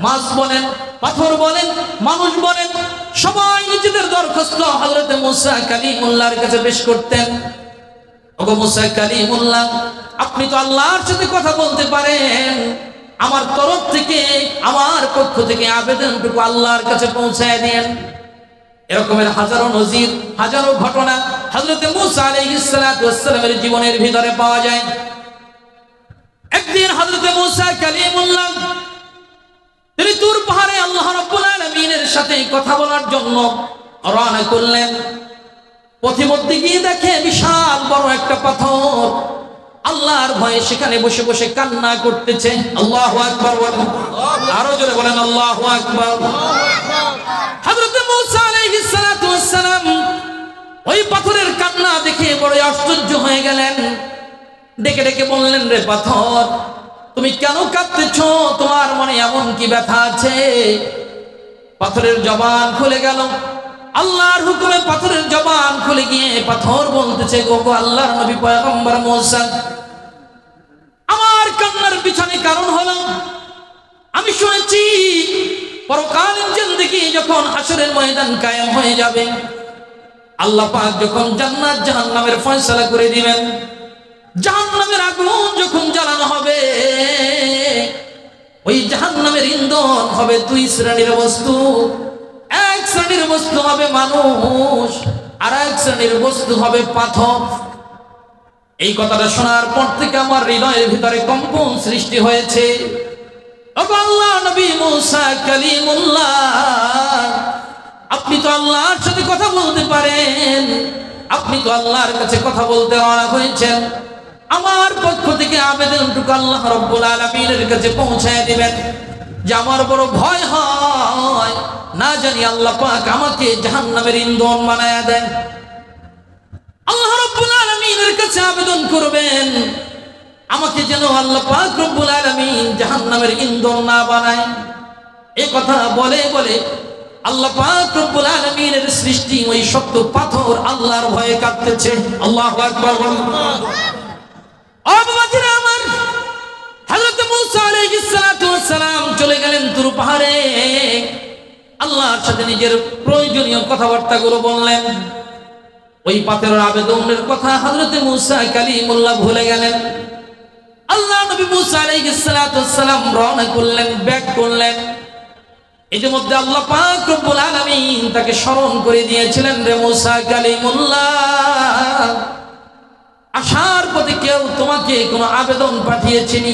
মাছ বলেন, পাথর বলেন, মানুষ বলেন, সবাই নিজেদের দরখাস্ত হযরত মুসা কালিমুল্লাহর কাছে পেশ করতেন। ওগো মুসা কালিমুল্লাহ, আপনি তো আল্লাহর সাথে কথা বলতে পারেন, আমার তরফ থেকে, আমার পক্ষ থেকে আবেদনটুকু আল্লাহর কাছে পৌঁছায় দেন। এরকমের হাজারো নজির, হাজারো ঘটনা হযরত মূসা আলাইহিস সালাতু ওয়াস সালামের জীবনের ভিতরে পাওয়া যায়। একদিন হযরত মূসা কালিমুল্লাহ তিনি তুর পাহাড়ে আল্লাহ রাব্বুল আলামিনের সাথে কথা বলার জন্য রওনা করলেন। পথিমধ্যে গিয়ে দেখে বিশাল বড় একটা পাথর, আল্লাহর ভয়ে সেখানে বসে বসে কান্না করতেছে। আল্লাহু আকবার, আরো জোরে বলেন আল্লাহু আকবার। হযরত মূসা আলাইহিস সালাতু ওয়াস সালাম ওই পাথরের কান্না দেখে বড় আশ্চর্য হয়ে গেলেন। ডেকে ডেকে বললেন, রে পাথর, তুমি কেন কাঁদতেছো? তোমার মনে এমন কি ব্যথা আছে? পাথরের জবান খুলে গেল। আল্লাহর হুকুমে পাথরের জবান খুলে গিয়ে পাথর বলতেছে, গো আল্লাহর নবী পয়গম্বর মূসা, আমার কান্নার পিছনে কারণ হলো আমি শুনেছি পরকালীন জিন্দেগি যখন হাসরের ময়দান কায়েম হয়ে যাবে, আল্লাহ পাক যখন জান্নাত জাহান্নামের ফয়সালা করে দিবেন, জাহান্নামের আগুন যখন জ্বালানো হবে, ওই জাহান্নামের ইন্ধন হবে দুই শ্রেণীর বস্তু। এক শ্রেণীর বস্তু হবে মানুষ, আর এক শ্রেণীর বস্তু হবে পাথর। এই কথাটা শোনার পর থেকে আমার হৃদয়ের ভিতরে কম্পন সৃষ্টি হয়েছে। আল্লাহ নবী মূসা কালিমুল্লাহ, আপনি তো আল্লাহর সাথে কথা বলতে পারেন, আপনি তো আল্লাহর কাছে কথা বলতে রওনা হয়েছেন, আমার পক্ষ থেকে আবেদনটুকু আল্লাহ রাব্বুল আলামিনের কাছে পৌঁছায় দিবেন। যে আমার বড় ভয় হয়, না জানি আল্লাহ পাক আমাকে জাহান্নামের ইন্ধন বানায়া দেন। আল্লাহ রাব্বুল আলামিনের কাছে আবেদন করবেন, আমাকে যেন আল্লাহ পাক রব্বুল আলামিন জাহান্নামের ইন্ধন না বানায়। এই কথা বলে বলে আল্লাহ পাক রব্বুল আলামিনের সৃষ্টি ওই শক্ত পাথর আল্লাহর ভয়ে কাঁদতেছে। আল্লাহু আকবার। বাবাজিরা আমার, হযরত মূসা আলাইহিস সালাতু ওয়াস সালাম চলে গেলেন তুর পাহাড়ে। আল্লাহর সাথে নিজের প্রয়োজনীয় কথাবার্তাগুলো বললেন। ওই পাথরের আবেদনের কথা হযরত মূসা কালিমুল্লাহ ভুলে গেলেন। আল্লাহ নবী মূসা আলাইহিস সালাতু ওয়াস সালাম রওনা করলেন, ব্যাক করলেন। ইতিমধ্যে আল্লাহ পাক রব্বুল আলামিন তাকে স্মরণ করে দিয়েছিলেন, রে মূসা কালিমুল্লাহ, আসার পথে কেউ তোমাকে কোনো আবেদন পাঠিয়েছেনি?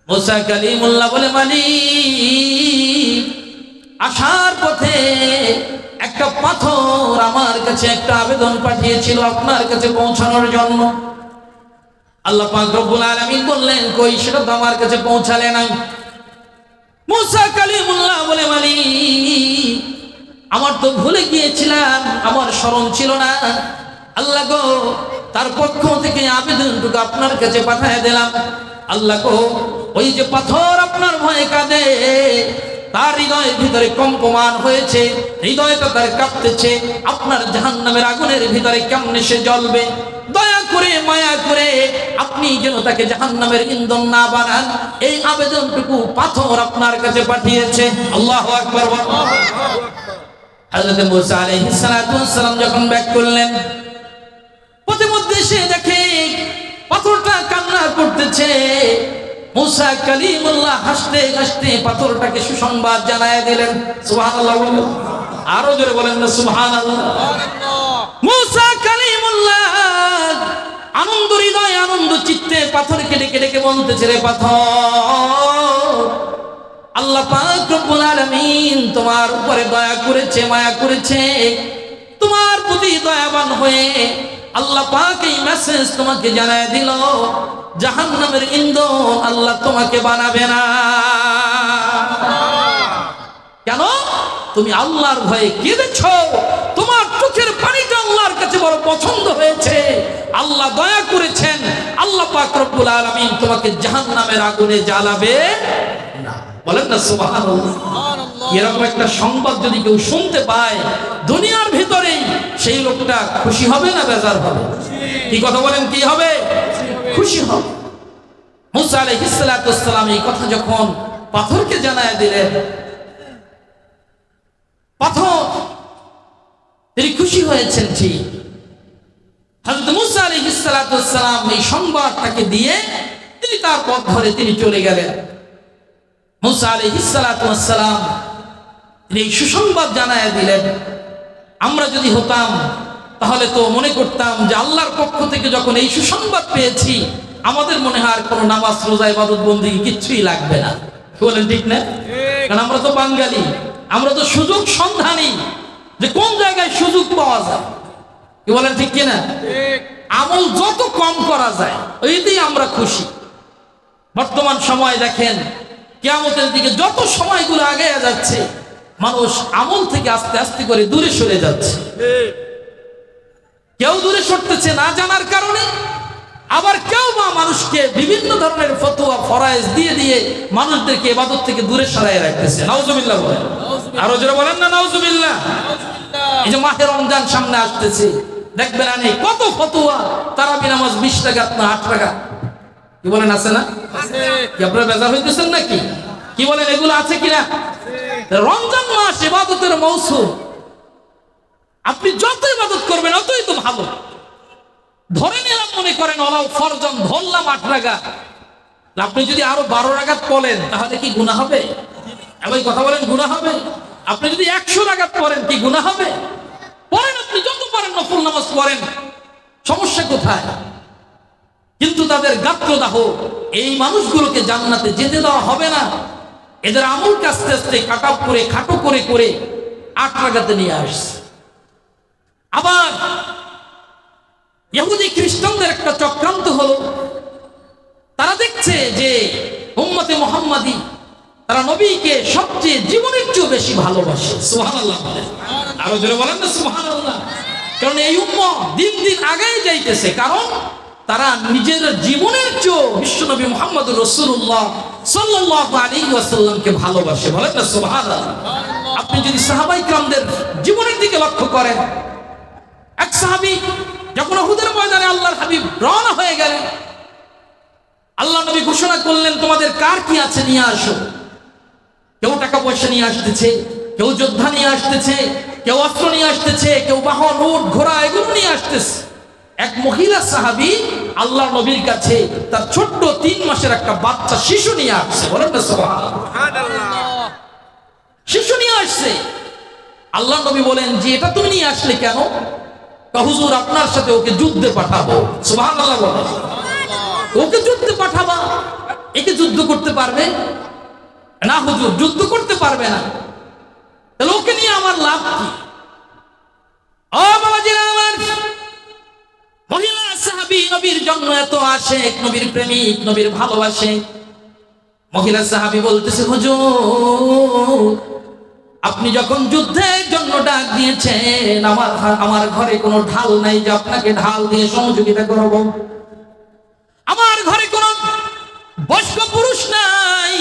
মূসা কালিমুল্লাহ বলে, মালিক, আসার পথে একটা পাথর আমার কাছে একটা আবেদন পাঠিয়েছিল আপনার কাছে পৌঁছানোর জন্য। আল্লাহ পাক রব্বুল আলামিন বললেন, কই, সেটা তো আমার কাছে পৌঁছালে না। মূসা কালিমুল্লাহ বলে, মালিক, আমার তো ভুলে গিয়েছিলাম, আমার স্মরণ ছিল না। আল্লাহ গো, তার পক্ষ থেকে আবেদনটুকু আপনার কাছে পাঠিয়ে দিলাম। আল্লাহ গো, ওই যে পাথর আপনার ভয়ে কাঁদে, তার হৃদয়ের ভিতরে কম্পমান হয়েছে, হৃদয়টা তার কাঁপতেছে, আপনার জাহান্নামের আগুনের ভিতরে কেমনে সে জ্বলবে। দয়া করে, মায়া করে আপনি যেন তাকে জাহান্নামের ইন্ধন না বানান, এই আবেদনটুকু পাথর আপনার কাছে পাঠিয়েছে। আল্লাহু আকবার। হযরত মূসা আলাইহিস সালাতু ওয়াস সালাম যখন ব্যাক করলেন, পথিমধ্যে সে দেখে পাথরটা কান্না করতেছে। মূসা কালিমুল্লাহ হাসতে হাসতে পাথরটাকে সুসংবাদ জানায় দিলেন। সুবহানাল্লাহ। আরো জোরে বলেন না সুবহানাল্লাহ। মূসা কালিমুল্লাহ আনন্দ হৃদয়, আনন্দ চিত্তে পাথরকে ডেকে ডেকে বলতেছে, রে পাথর, আল্লাহ পাক রব্বুল আলামিন তোমার উপরে দয়া করেছে, মায়া করেছে, তোমার প্রতি দয়াবান হয়ে আল্লাহ পাক এই মেসেজ তোমাকে জানায় দিল, জাহান্নামের ইন্ধন আল্লাহ তোমাকে বানাবে না। কেন? তুমি আল্লাহর ভয়ে কেঁদেছো, তোমার চোখের পানিটা আল্লাহর কাছে বড় পছন্দ হয়েছে, আল্লাহ দয়া করেছেন, আল্লাহ পাক রব্বুল আলামিন তোমাকে জাহান্নামের আগুনে জ্বালাবে না। বলেন না সুবহানাল্লাহ। এরকম একটা সংবাদ যদি কেউ শুনতে পায় দুনিয়ার ভিতরেই, সেই লোকটা খুশি হবে না বেজার হবে? কি কথা বলেন, কি হবে? খুশি হবে। মূসা আলাইহিস সালাতু ওয়াস সালাম এই কথা যখন পাথরকে জানায় দিলেন, পাথর তিনি খুশি হয়েছেন। ঠিক হযরত মূসা আলাইহিস সালাতু সালাম এই সংবাদ তাকে দিয়ে তিনি তার পথ ধরে তিনি চলে গেলেন। মুসা আলাইহিস সালাম তিনি এই সুসংবাদ জানায়া দিলেন। আমরা যদি হতাম তাহলে তো মনে করতাম যে আল্লাহর পক্ষ থেকে যখন এই সুসংবাদ পেয়েছি আমাদের মনে হয় আর কোনো নামাজ রোজা ইবাদত বন্দেগী কিচ্ছুই লাগবে না। বলেন ঠিক না? কারণ আমরা তো বাঙালি, আমরা তো সুযোগ সন্ধানী, যে কোন জায়গায় সুযোগ পাওয়া যায়। কি বলেন ঠিক কিনা? আমল যত কম করা যায় ওইতেই আমরা খুশি। বর্তমান সময় দেখেন কিয়ামতের দিকে যত সময়গুলো আগে যাচ্ছে মানুষ আমল থেকে আস্তে আস্তে করে দূরে সরে যাচ্ছে। কেউ দূরে সরতেছে না জানার কারণে, আবার কেউ বা মানুষকে বিভিন্ন ধরনের ফতোয়া ফরায়েজ দিয়ে দিয়ে মানুষদেরকে ইবাদত থেকে দূরে সরায় রাখতেছে। নাউজুবিল্লাহ বলেন, আরো জোরে বলেন না নাউজুবিল্লাহ। এই যে মাহে রমজান সামনে আসতেছে, দেখবেন আনি কত ফতোয়া, তারাবি নামাজ 20 রাকাত না 8 রাকাত। কি বলেন আছে না? কি আপনারা বেজার হইতেছেন নাকি? কি বলেন এগুলো আছে কিনা? রমজান মাস ইবাদতের মৌসুম, আপনি যত ইবাদত করবেন অতই তো ভালো। ধরে নিলাম মনে করেন ওলাও ফরজন ধরলাম 8 রাকাত, আপনি যদি আরো 12 রাকাত পড়েন তাহলে কি গুনাহ হবে? এমন কথা বলেন গুনাহ হবে? আপনি যদি 100 রাকাত পড়েন কি গুনাহ হবে? পড়েন, আপনি যত পারেন নফল নামাজ পড়েন, সমস্যা কোথায়? কিন্তু তাদের গাত্রদাহ, এই মানুষগুলোকে জান্নাতে যেতে দেওয়া হবে না। এদের আমলকে আস্তে আস্তে কাটাপ করে খাটো করে করে 8 রাকাতে নিয়ে আসছে। আবার ইহুদি খ্রিস্টানদের একটা চক্রান্ত হলো, তারা দেখছে যে উম্মতে মুহাম্মাদি তারা নবীকে সবচেয়ে জীবনের চেয়ে বেশি ভালোবাসে। সুবহানাল্লাহ বলেন, আরো জোরে বলেন না সুবহানাল্লাহ। কারণ এই উম্মত দিন দিন আগায় যাইতেছে, কারণ তারা নিজের জীবনের চেয়ে বিশ্বনবী মুহাম্মদুর রাসূলুল্লাহ সাল্লাল্লাহু আলাইহি ওয়াসাল্লামকে ভালোবাসে। বলেন না সুবহানাল্লাহ। আপনি যদি সাহাবায়ে কিরামদের জীবনের দিকে লক্ষ্য করেন, এক সাহাবী যখন উহুদের ময়দানে আল্লাহর হাবিব রওনা হয়ে গেলেন, আল্লাহ নবী ঘোষণা করলেন তোমাদের কার কি আছে নিয়ে আসো। কেউ টাকা পয়সা নিয়ে আসতেছে, কেউ যোদ্ধা নিয়ে আসতেছে, কেউ অস্ত্র নিয়ে আসতেছে, কেউ বাহন উট ঘোড়া এগুলো নিয়ে আসতেছে। এক মহিলা সাহাবী আল্লাহ নবীর কাছে তার ছোট্ট 3 মাসের একটা বাচ্চা শিশু নিয়ে আসছে। বলেন না সুবহানাল্লাহ। শিশু নিয়ে আসছে। আল্লাহ নবী বলেন যে এটা তুমি নিয়ে আসলে কেন? হুজুর আপনার সাথে ওকে যুদ্ধে পাঠাবো। সুবহানাল্লাহ বলেন, ওকে যুদ্ধে পাঠাবা, একে যুদ্ধ করতে পারবে না? হুজুর যুদ্ধ করতে পারবে না, তাহলে ওকে নিয়ে আমার লাভ কি? ও বাবাজিরা আমার, মহিলা সাহাবী নবীর জন্য এত আশেক, নবীর প্রেমিক, নবীর ভালোবাসে। মহিলা সাহাবী বলতেছে হুজুর আপনি যখন যুদ্ধের জন্য ডাক দিয়েছেন আমার ঘরে কোনো ঢাল নাই যে আপনাকে ঢাল দিয়ে সহযোগিতা করব। আমার ঘরে কোনো বয়স্ক পুরুষ নাই,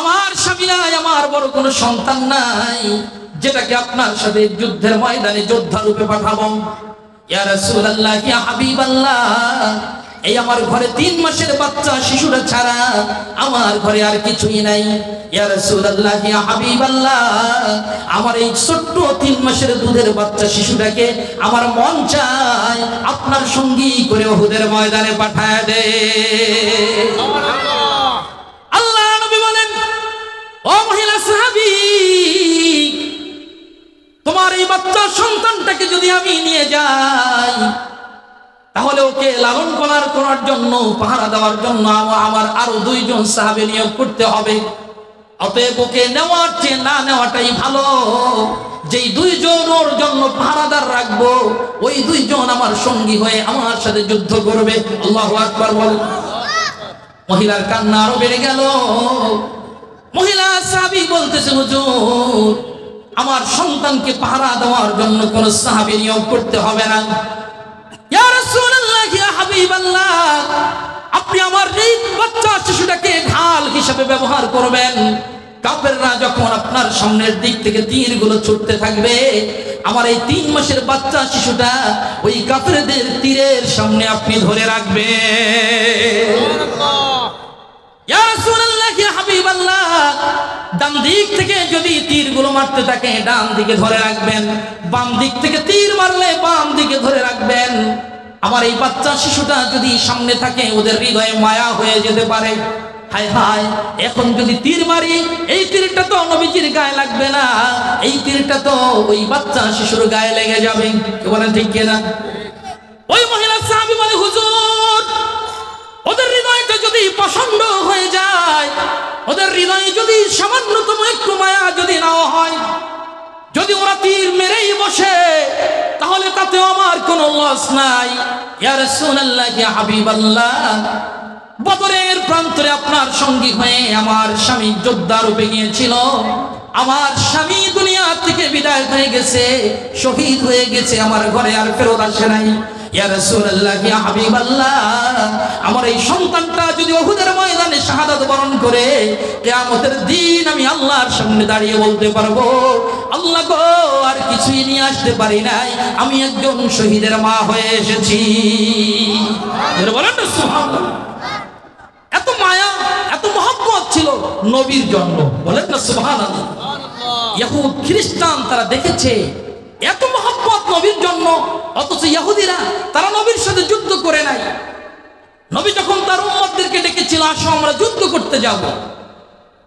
আমার স্বামী নাই, আমার বড় কোনো সন্তান নাই যেটাকে আপনার সাথে যুদ্ধের ময়দানে যোদ্ধা রূপে পাঠাবো। ইয়া রাসূলুল্লাহ, ইয়া হাবিবাল্লাহ, এই আমার ঘরে 3 মাসের বাচ্চা শিশুরা ছাড়া আমার ঘরে আর কিছুই নাই। ইয়া রাসূলুল্লাহ, ইয়া হাবিবাল্লাহ, আমার এই ছোট্ট 3 মাসের দুধের বাচ্চা শিশুটাকে আমার মন চায় আপনার সঙ্গী করে উহুদের ময়দানে পাঠায় দে। আল্লাহ নবী বলেন, ও মহিলা সাহাবী, তোমার এই বাচ্চা সন্তানটাকে যদি আমি নিয়ে যাই তাহলে ওকে লালন পালন করার জন্য, পাহারা দেওয়ার জন্য আমার আরো 2 জন সাহাবী নিয়োগ করতে হবে। অতএব ওকে নেওয়ার চেয়ে না নেওয়াটাই ভালো। যেই 2 জন ওর জন্য পাহারাদার রাখবো, ওই 2 জন আমার সঙ্গী হয়ে আমার সাথে যুদ্ধ করবে। আল্লাহু আকবার বল। মহিলার কান্না আরো বেড়ে গেল। মহিলা সাহাবী বলতেছে হুজুর আমার সন্তানকে পাহারা দেওয়ার জন্য কোন সাহাবী নিয়োগ করতে হবে না। ইয়া রাসূলুল্লাহ, ইয়া হাবিবাল্লাহ, আপনি আমার এই বাচ্চা শিশুটাকে ঢাল হিসেবে ব্যবহার করবেন। কাফেররা যখন আপনার সামনের দিক থেকে তীরগুলো ছুটতে থাকবে, আমার এই 3 মাসের বাচ্চা শিশুটা ওই কাফেরদের তীরের সামনে আপনি ধরে রাখবেন। সুবহানাল্লাহ। ইয়া রাসূলুল্লাহ, ইয়া হাবিবাল্লাহ, ডান দিক থেকে যদি তীরগুলো মারতে থাকে ডান দিকে ধরে রাখবেন, বাম দিক থেকে তীর মারলে বাম দিকে ধরে রাখবেন। আমার এই বাচ্চা শিশুটা যদি সামনে থাকে ওদের হৃদয়ে মায়া হয়ে যেতে পারে। হায় হায়, এখন যদি তীর মারি এই তীরটা তো নবীজির গায়ে লাগবে না, এই তীরটা তো ওই বাচ্চা শিশুর গায়ে লেগে যাবে। কি বলেন ঠিক কিনা? ওই মহিলা সাহাবী বলে, হুজুর ওদের হৃদয়টা যদি পছন্দ হয়ে যায়, ওদের হৃদয়ে যদি সামান্যতম একটু মায়া যদি নাও হয়, যদি ওরা তীর মেরেই বসে, তাহলে তাতে আমার কোনো লস নাই। ইয়া রাসূলুল্লাহ, ইয়া হাবিবাল্লাহ, বদরের প্রান্তরে আপনার সঙ্গী হয়ে আমার স্বামী যোদ্ধা রূপে গিয়েছিল, আমার স্বামী দুনিয়া থেকে বিদায় হয়ে গেছে, শহীদ হয়ে গেছে, আমার ঘরে আর ফেরত আসে নাই। ইয়া রাসূলুল্লাহ, ইয়া হাবিবাল্লাহ, আমার এই সন্তানটা যদি উহুদের ময়দানে শাহাদাত বরণ করে কিয়ামতের দিন আমি আল্লাহর সামনে দাঁড়িয়ে বলতে পারবো, আল্লাহ গো, আর কিছুই নিয়ে আসতে পারি নাই, আমি একজন শহীদের মা হয়ে এসেছি। বলেন না সুবহানাল্লাহ। এত মায়া, এত মহব্বত ছিল নবীর জন্য। বলেন না সুবহানাল্লাহ। ইহুদ খ্রিস্টান তারা দেখেছে এত মহব্বত নবীর জন্য, অথচ ইহুদিরা তারা নবীর সাথে যুদ্ধ করে নাই। নবী যখন তার উম্মতদেরকে ডেকেছিল, আসো আমরা যুদ্ধ করতে যাব,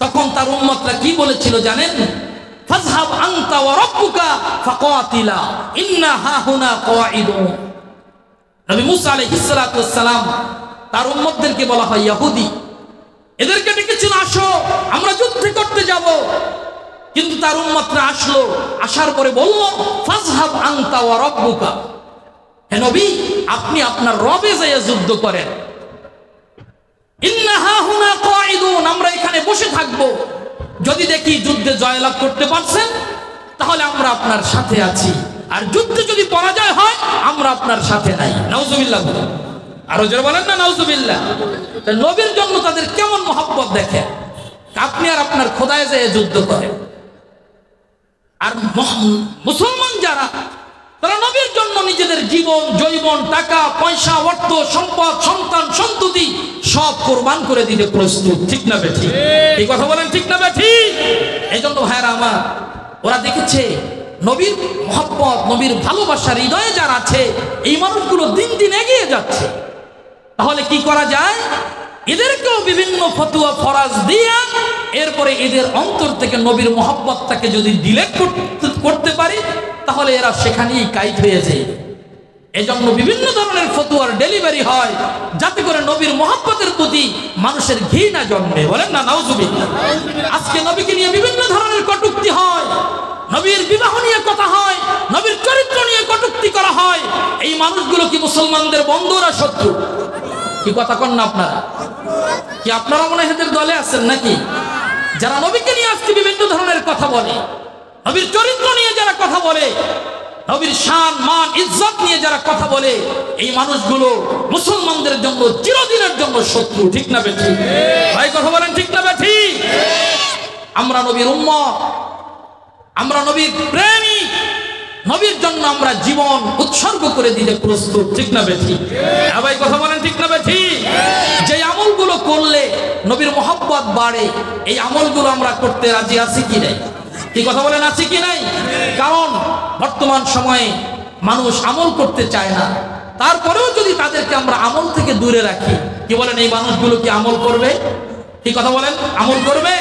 তখন তার উম্মতরা কি বলেছিল জানেন? ফাযহাব আনতা ওয়া রাব্বুকা ফাকাতিলা ইন্না হাহুনা কাঈদুন। নবী মুসা আলাইহিস সালাতু ওয়াস সালাম তার উম্মতদেরকে বলা হয় ইহুদি, এদেরকে ডেকেছিল আসো আমরা যুদ্ধ করতে যাব, কিন্তু তার উম্মতরা আসলো, আসার পরে বলল ফাযহাব আনতা ওয়া রাব্বুকা, হে নবী আপনি আপনার রবে যায়া যুদ্ধ করেন। ইন্না হাহুনা কাঈদুন, আমরা এখানে বসে থাকব, যদি দেখি যুদ্ধে জয়লাভ করতে পারছেন তাহলে আমরা আপনার সাথে আছি, আর যুদ্ধে যদি পরাজয় হয় আমরা আপনার সাথে নাই। নাউজুবিল্লাহ। আরো জোরে বলেন না নাউজুবিল্লাহ। নবীর জন্য তাদের কেমন মহব্বত দেখেন, আপনি আর আপনার খোদায় যায় যুদ্ধ করেন। আর মুসলমান যারা, তারা নবীর জন্য নিজেদের জীবন, যৌবন, টাকা পয়সা, অর্থ সম্পদ, সন্তান সন্ততি সব কোরবান করে দিতে প্রস্তুত। ঠিক না বেঠিক? এই কথা বলেন ঠিক না বেঠিক? এই জন্য ভাইরা আমার, ওরা দেখেছে নবীর মহব্বত, নবীর ভালোবাসা হৃদয়ে যারা আছে, এই মানুষগুলো দিন দিন এগিয়ে যাচ্ছে। তাহলে কি করা যায়? এদেরকেও বিভিন্ন ফতোয়া ফরাজ দিয়া এরপরে এদের অন্তর থেকে নবীর মহব্বতটাকে যদি ডিলেট করতে পারি, তাহলে এরা সেখানেই কায়েদ হয়ে যায়। এজন্য বিভিন্ন ধরনের ফতোয়ার ডেলিভারি হয়, যাতে করে নবীর মহব্বতের প্রতি মানুষের ঘৃণা জন্মে। বলেন না নাউজুবিল্লাহ। আজকে নবীকে নিয়ে বিভিন্ন ধরনের কটূক্তি হয়, নবীর বিবাহ নিয়ে কথা হয়, নবীর চরিত্র নিয়ে কটূক্তি করা হয়। এই মানুষগুলো কি মুসলমানদের বন্ধু না শত্রু? কি কথা কন না আপনারা? কি আপনারা মনে হয় এদের দলে আছেন নাকি? যারা নবীকে নিয়ে আজকে বিভিন্ন ধরনের কথা বলে, নবীর চরিত্র নিয়ে যারা কথা বলে, নবীর শান মান ইজ্জত নিয়ে যারা কথা বলে, এই মানুষগুলো মুসলমানদের জন্য চিরদিনের জন্য শত্রু। ঠিক না বেঠিক? ভাই কথা বলেন ঠিক না বেঠিক? আমরা নবীর উম্মত, আমরা নবীর প্রেমিক, নবীর জন্য আমরা জীবন উৎসর্গ করে দিতে প্রস্তুত। ঠিক না বেঠিক? ভাই কথা বলেন ঠিক না বেঠিক? যে আমলগুলো করলে নবীর মহব্বত বাড়ে, এই আমলগুলো আমরা করতে রাজি আছি কি নাই? কি কথা বলেন, আছি কি নাই? কারণ বর্তমান সময়ে মানুষ আমল করতে চায় না, তারপরেও যদি তাদেরকে আমরা আমল থেকে দূরে রাখি, কি বলেন এই মানুষগুলো কি আমল করবে? কি কথা বলেন? আমল করবে?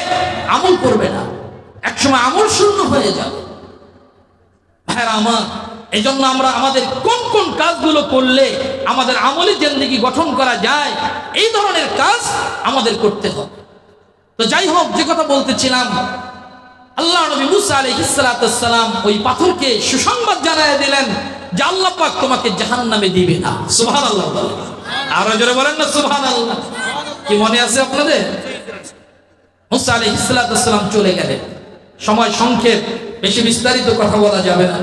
আমল করবে না, একসময় আমল শূন্য হয়ে যাবে। ভাইরা আমার, এই জন্য আমরা আমাদের কোন কোন কাজগুলো করলে আমাদের আমলি জিন্দেগি গঠন করা যায়, এই ধরনের কাজ আমাদের করতে হবে। তো যাই হোক, যে কথা বলতেছিলাম, আল্লাহ নবী মুসা আলাইহিস সালাতু ওয়াস সালাম ওই পাথরকে সুসংবাদ জানায় দিলেন যে আল্লাহ পাক তোমাকে জাহান্নামে দিবে না। সুবহানাল্লাহ। আর জোরে বলেন না সুবহানাল্লাহ। কি মনে আছে আপনাদের? মুসা আলাইহিস সালাতু ওয়াস সালাম চলে গেলেন, সময় সংক্ষেপ, বেশি বিস্তারিত কথা বলা যাবে না।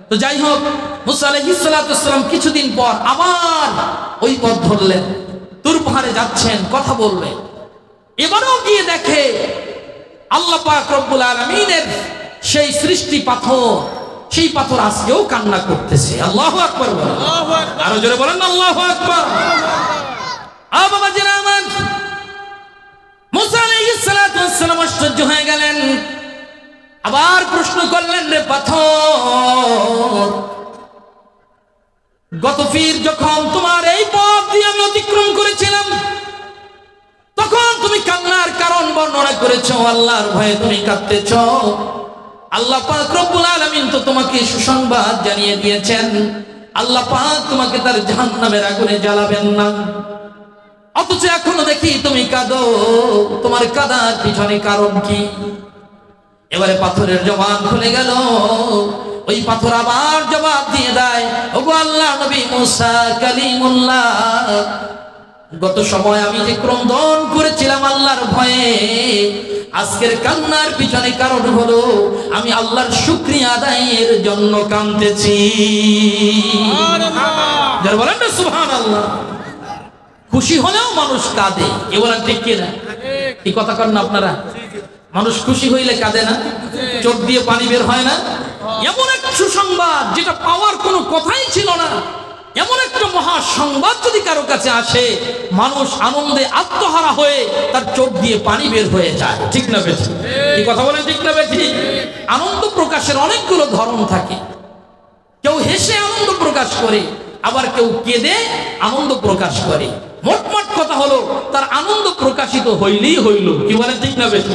তো যাই হোক, মুসা আলাইহিস সালাতু ওয়াস সালাম কিছুদিন পর আবার ওই পথ ধরলেন, তুর পাহাড়ে যাচ্ছেন, কথা বলবেন। এবারেও গিয়ে দেখে আল্লাহ পাক রব্বুল আলামিনের সেই সৃষ্টি পাথর, সেই পাথর আজকেও কান্না করতেছে। আল্লাহু আকবার। আরো জোরে বলেন আল্লাহু আকবার। বাবা জিরামান, মুসা আলাইহিস সালাতু ওয়াস সালাম আশ্চর্য হয়ে গেলেন, আবার প্রশ্ন করলেন, রে পাথর, গতফির যখন তোমার এই পথ দিয়ে আমি অতিক্রম করেছিলাম, তখন তুমি কান্নার কারণ বর্ণনা করেছো, আল্লাহর ভয়ে তুমি কাঁদতেছ। আল্লাহ পাক রব্বুল আলামিন তো তোমাকে সুসংবাদ জানিয়ে দিয়েছেন, আল্লাহ পাক তোমাকে তার জাহান্নামের আগুনে জ্বালাবেন না। অথচ এখনো দেখি তুমি কাঁদো, তোমার কাঁদার পিছনে কারণ কি? এবারে পাথরের জবান খুলে গেল, ওই পাথর আবার জবাব দিয়ে দেয়, ওগো আল্লাহ নবী মুসা কালিমুল্লাহ, গত সময় আমি যে ক্রন্দন করেছিলাম আল্লাহর ভয়ে, আজকের কান্নার পিছনে কারণ হলো আমি আল্লাহর শুকরিয়া আদায়ের জন্য কাঁদতেছি। যারা বলেন না সুবহানাল্লাহ। খুশি হলেও মানুষ কাঁদে, এ বলেন ঠিক কিনা? এই কথা কন না আপনারা? মানুষ খুশি হইলে কাঁদে না? চোখ দিয়ে পানি বের হয় না? এমন এক সুসংবাদ যেটা পাওয়ার কোনো কথাই ছিল না, এমন একটা মহা সংবাদ যদি কারো কাছে আসে, মানুষ আনন্দে আত্মহারা হয়ে তার চোখ দিয়ে পানি বের হয়ে যায়। ঠিক না বেঠি? এই কথা বলেন ঠিক না বেঠি? আনন্দ প্রকাশের অনেকগুলো ধরন থাকে। কেউ হেসে আনন্দ প্রকাশ করে, আবার কেউ কেঁদে আনন্দ প্রকাশ করে। মোটমাট কথা হলো তার আনন্দ প্রকাশিত হইলেই হইল। কি বলেন ঠিক না বেশি?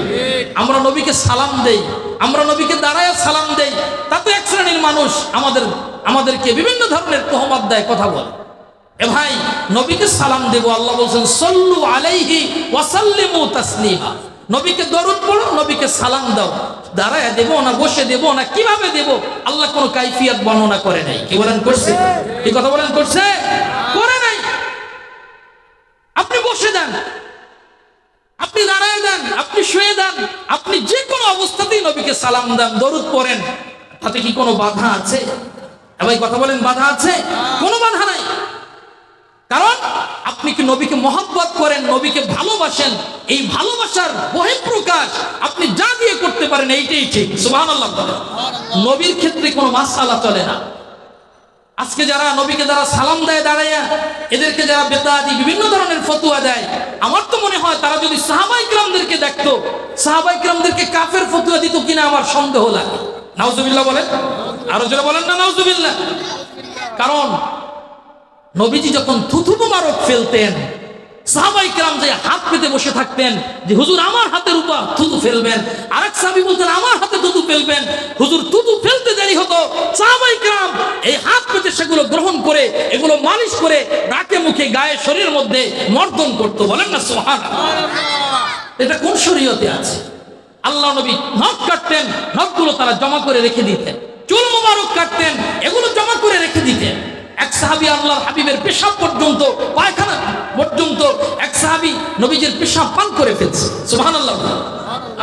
আমরা নবীকে সালাম দেই, আমরা নবীকে দাঁড়ায় সালাম দেই, তাতে এক শ্রেণীর মানুষ আমাদেরকে বিভিন্ন ধরনের তোহমত দেয়, কথা বলে। এ ভাই, নবীকে সালাম দেব, আল্লাহ বলছেন সাল্লু আলাইহি ওয়া সাল্লিমু তাসলিমা। নবীকে দরুদ পড়ো, নবীকে সালাম দাও। দাঁড়ায় দেব না, বসে দেব না, কিভাবে দেব, আল্লাহ কোনো কাইফিয়ত বর্ণনা করে নাই। কি বলেন করছে? এই কথা বলেন করছে? করে নাই। আপনি বসে দেন, আপনি দাঁড়ায় দেন, আপনি শুয়ে দেন, আপনি যে কোনো অবস্থাতেই নবীকে সালাম দেন, দরুদ পড়েন, তাতে কি কোনো বাধা আছে? ভাই কথা বলেন, বাধা আছে? কোনো বাধা নাই। কারণ আপনি কি নবীকে মহব্বত করেন, নবীকে ভালোবাসেন, এই ভালোবাসার বহিঃপ্রকাশ আপনি যা দিয়ে করতে পারেন এইটাই ঠিক। সুবহানাল্লাহ। নবীর ক্ষেত্রে কোনো মাসআলা চলে না। আজকে যারা নবীকে যারা সালাম দেয় দাঁড়াইয়া, এদেরকে যারা বেদাতি বিভিন্ন ধরনের ফতোয়া দেয়, আমার তো মনে হয় তারা যদি সাহাবায়ে কিরামদেরকে দেখতো, সাহাবায়ে কিরামদেরকে কাফের ফতোয়া দিত কিনা আমার সন্দেহ লাগে। নাউজুবিল্লাহ বলেন, আরো জোরে বলেন না নাউজুবিল্লাহ। কারণ নবীজি যখন থুথু মোবারক ফেলতেন, সাহাবায়ে কিরাম যে হাত পেতে বসে থাকতেন যে হুজুর আমার হাতের উপর থুতু ফেলবেন, আরেক সাহাবী বলতেন আমার হাতে থুতু ফেলবেন, হুজুর থুতু ফেলতে দেরি হতো, সাহাবায়ে কিরাম এই হাত পেতে সেগুলো গ্রহণ করে এগুলো মালিশ করে নাকে মুখে গায়ে শরীরের মধ্যে মর্দন করতো। বলেন না সুবহানাল্লাহ। এটা কোন শরীয়তে আছে? আল্লাহ নবী নখ কাটতেন, নখগুলো তারা জমা করে রেখে দিতেন, চুল মোবারক কাটতেন, এগুলো জমা করে রেখে দিতেন। এক সাহাবী আল্লাহর হাবিবের পেশাব পর্যন্ত, পায়খানা পর্যন্ত এক সাহাবী নবীজির পেশাব পান করে ফেলছে। সুবহানাল্লাহ।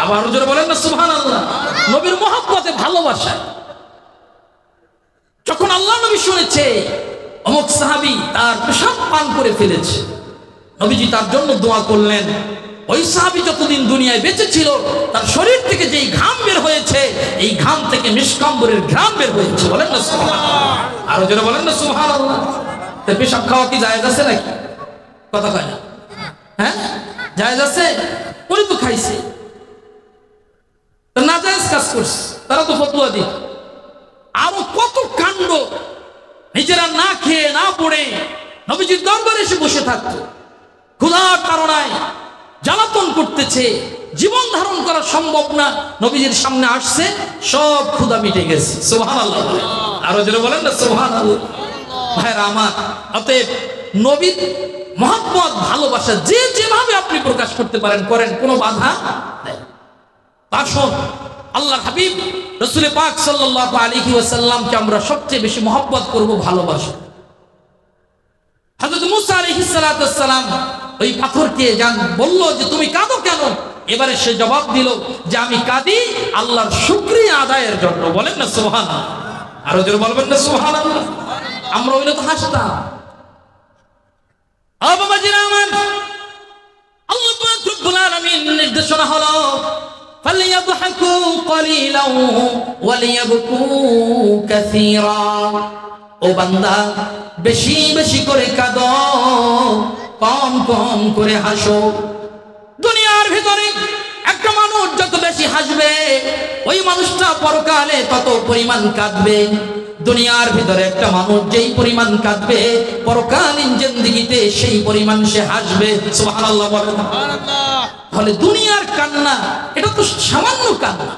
আবার জোরে বলেন না সুবহানাল্লাহ। নবীর মহব্বতে, ভালোবাসা। যখন আল্লাহ নবী শুনেছে অমুক সাহাবী তার পেশাব পান করে ফেলেছে, নবীজি তার জন্য দোয়া করলেন। ওই সাহাবী যতদিন দুনিয়ায় বেঁচে ছিল, তার শরীর থেকে যেই ঘাম বের হয়েছে, এই ঘাম থেকে মিশকাম্বরের ঘ্রাণ বের হয়েছে। বলেন না সুবহানাল্লাহ। আরো যারা বলেন না সুবহানাল্লাহ। তা পেশাব খাওয়া কি জায়েজ আছে নাকি? কথা কয় না? হ্যাঁ, জায়েজ আছে। উনি তো খাইছে, না জায়েজ কাজ করছে, তারা তো ফতোয়া দিত। আরো কত কাণ্ড, নিজেরা না খেয়ে না পড়ে নবীজির দরবারে এসে বসে থাকতো, ক্ষুধার তাড়নায় জ্বালাতন করতেছে, জীবন ধারণ করা সম্ভব না, নবীজির সামনে আসছে, সব ক্ষুধা মিটে গেছে। সুবহানাল্লাহ। আরো যারা বলেন না সুবহানাল্লাহ। ভাইরা আমার, অতএব নবীর মহব্বত, ভালোবাসা যে যেভাবে আপনি প্রকাশ করতে পারেন করেন, কোনো বাধা নেই। আসুন আল্লাহর হাবিব রাসূল পাক সাল্লাল্লাহু আলাইহি ওয়াসাল্লামকে আমরা সবচেয়ে বেশি মহব্বত করব, ভালোবাসব। হযরত মুসা আলাইহিস সালাতু ওয়াস সালাম ওই পাথরকে বলল যে তুমি কাঁদো কেন? এবারে সে জবাব দিল যে আমি কাঁদি আল্লাহর শুকরিয়া আদায়ের জন্য। বলেন না সুবহানাল্লাহ। আরো জোরে বলবেন না সুবহানাল্লাহ। আমরা হইলে তো হাসতাম। ও বাবাজিরা আমার, আল্লাহ পাক রব্বুল আলামিন নির্দেশনা হলো ফালিয়াদহাকু কলিলাও ওয়ালিয়াবকু কাসীরা। ও বান্দা, বেশি বেশি করে কাঁদো, কম কম করে হাসো। দুনিয়ার ভিতরে একটা মানুষ যত বেশি হাসবে, ওই মানুষটা পরকালে তত পরিমাণ কাঁদবে। দুনিয়ার ভিতরে একটা মানুষ যেই পরিমাণ কাঁদবে পরকালীন জিন্দেগিতে সেই পরিমাণ সে হাসবে। সুবহানাল্লাহ বলেন। তাহলে দুনিয়ার কান্না এটা তো সামান্য কান্না,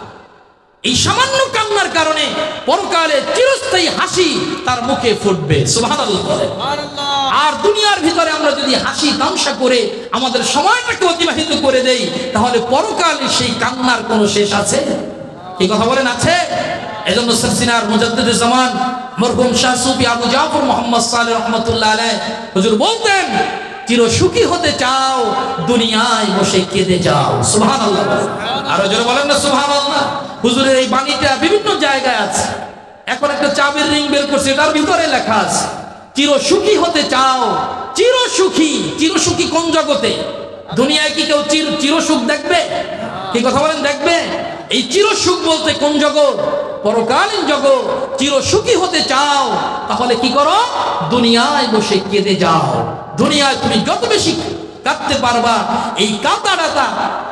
এই সামান্য কান্নার কারণে পরকালে চিরস্থায়ী হাসি তার মুখে ফুটবে। সুবহানাল্লাহ বলেন। আর দুনিয়ার ভিতরে আমরা যদি হাসি তামাশা করে আমাদের সময়টাকে অতিবাহিত করে দেই তাহলে পরকালে সেই কান্নার কোনো শেষ আছে? কি কথা বলেন, আছে? এজন্য সিলসিলার মুজাদ্দিদে জামান মরহুম শাহ সুফি আবু জাফর মুহাম্মদ সালেহ রাহমাতুল্লাহ আলাইহি হুজুর বলতেন, চির সুখী হতে চাও দুনিয়ায় বসে কেঁদে যাও। সুবহানাল্লাহ। আরো জোরে বলেন না সুবহানাল্লাহ। হুজুরের এই বাণীটা বিভিন্ন জায়গায় আছে। এখন একটা চাবির রিং বের করছে, তার ভিতরে লেখা আছে চির সুখী হতে চাও। চির সুখী, চির সুখী কোন জগতে? দুনিয়ায় কি কেউ চির সুখ দেখবে? কি কথা বলেন, দেখবে? এই চির সুখ বলতে কোন জগৎ? পরকালীন জগৎ। চির সুখী হতে চাও তাহলে কি করো? দুনিয়ায় বসে কেঁদে যাও। দুনিয়ায় তুমি যত বেশি কাঁদতে পারবা এই কাঁদাটা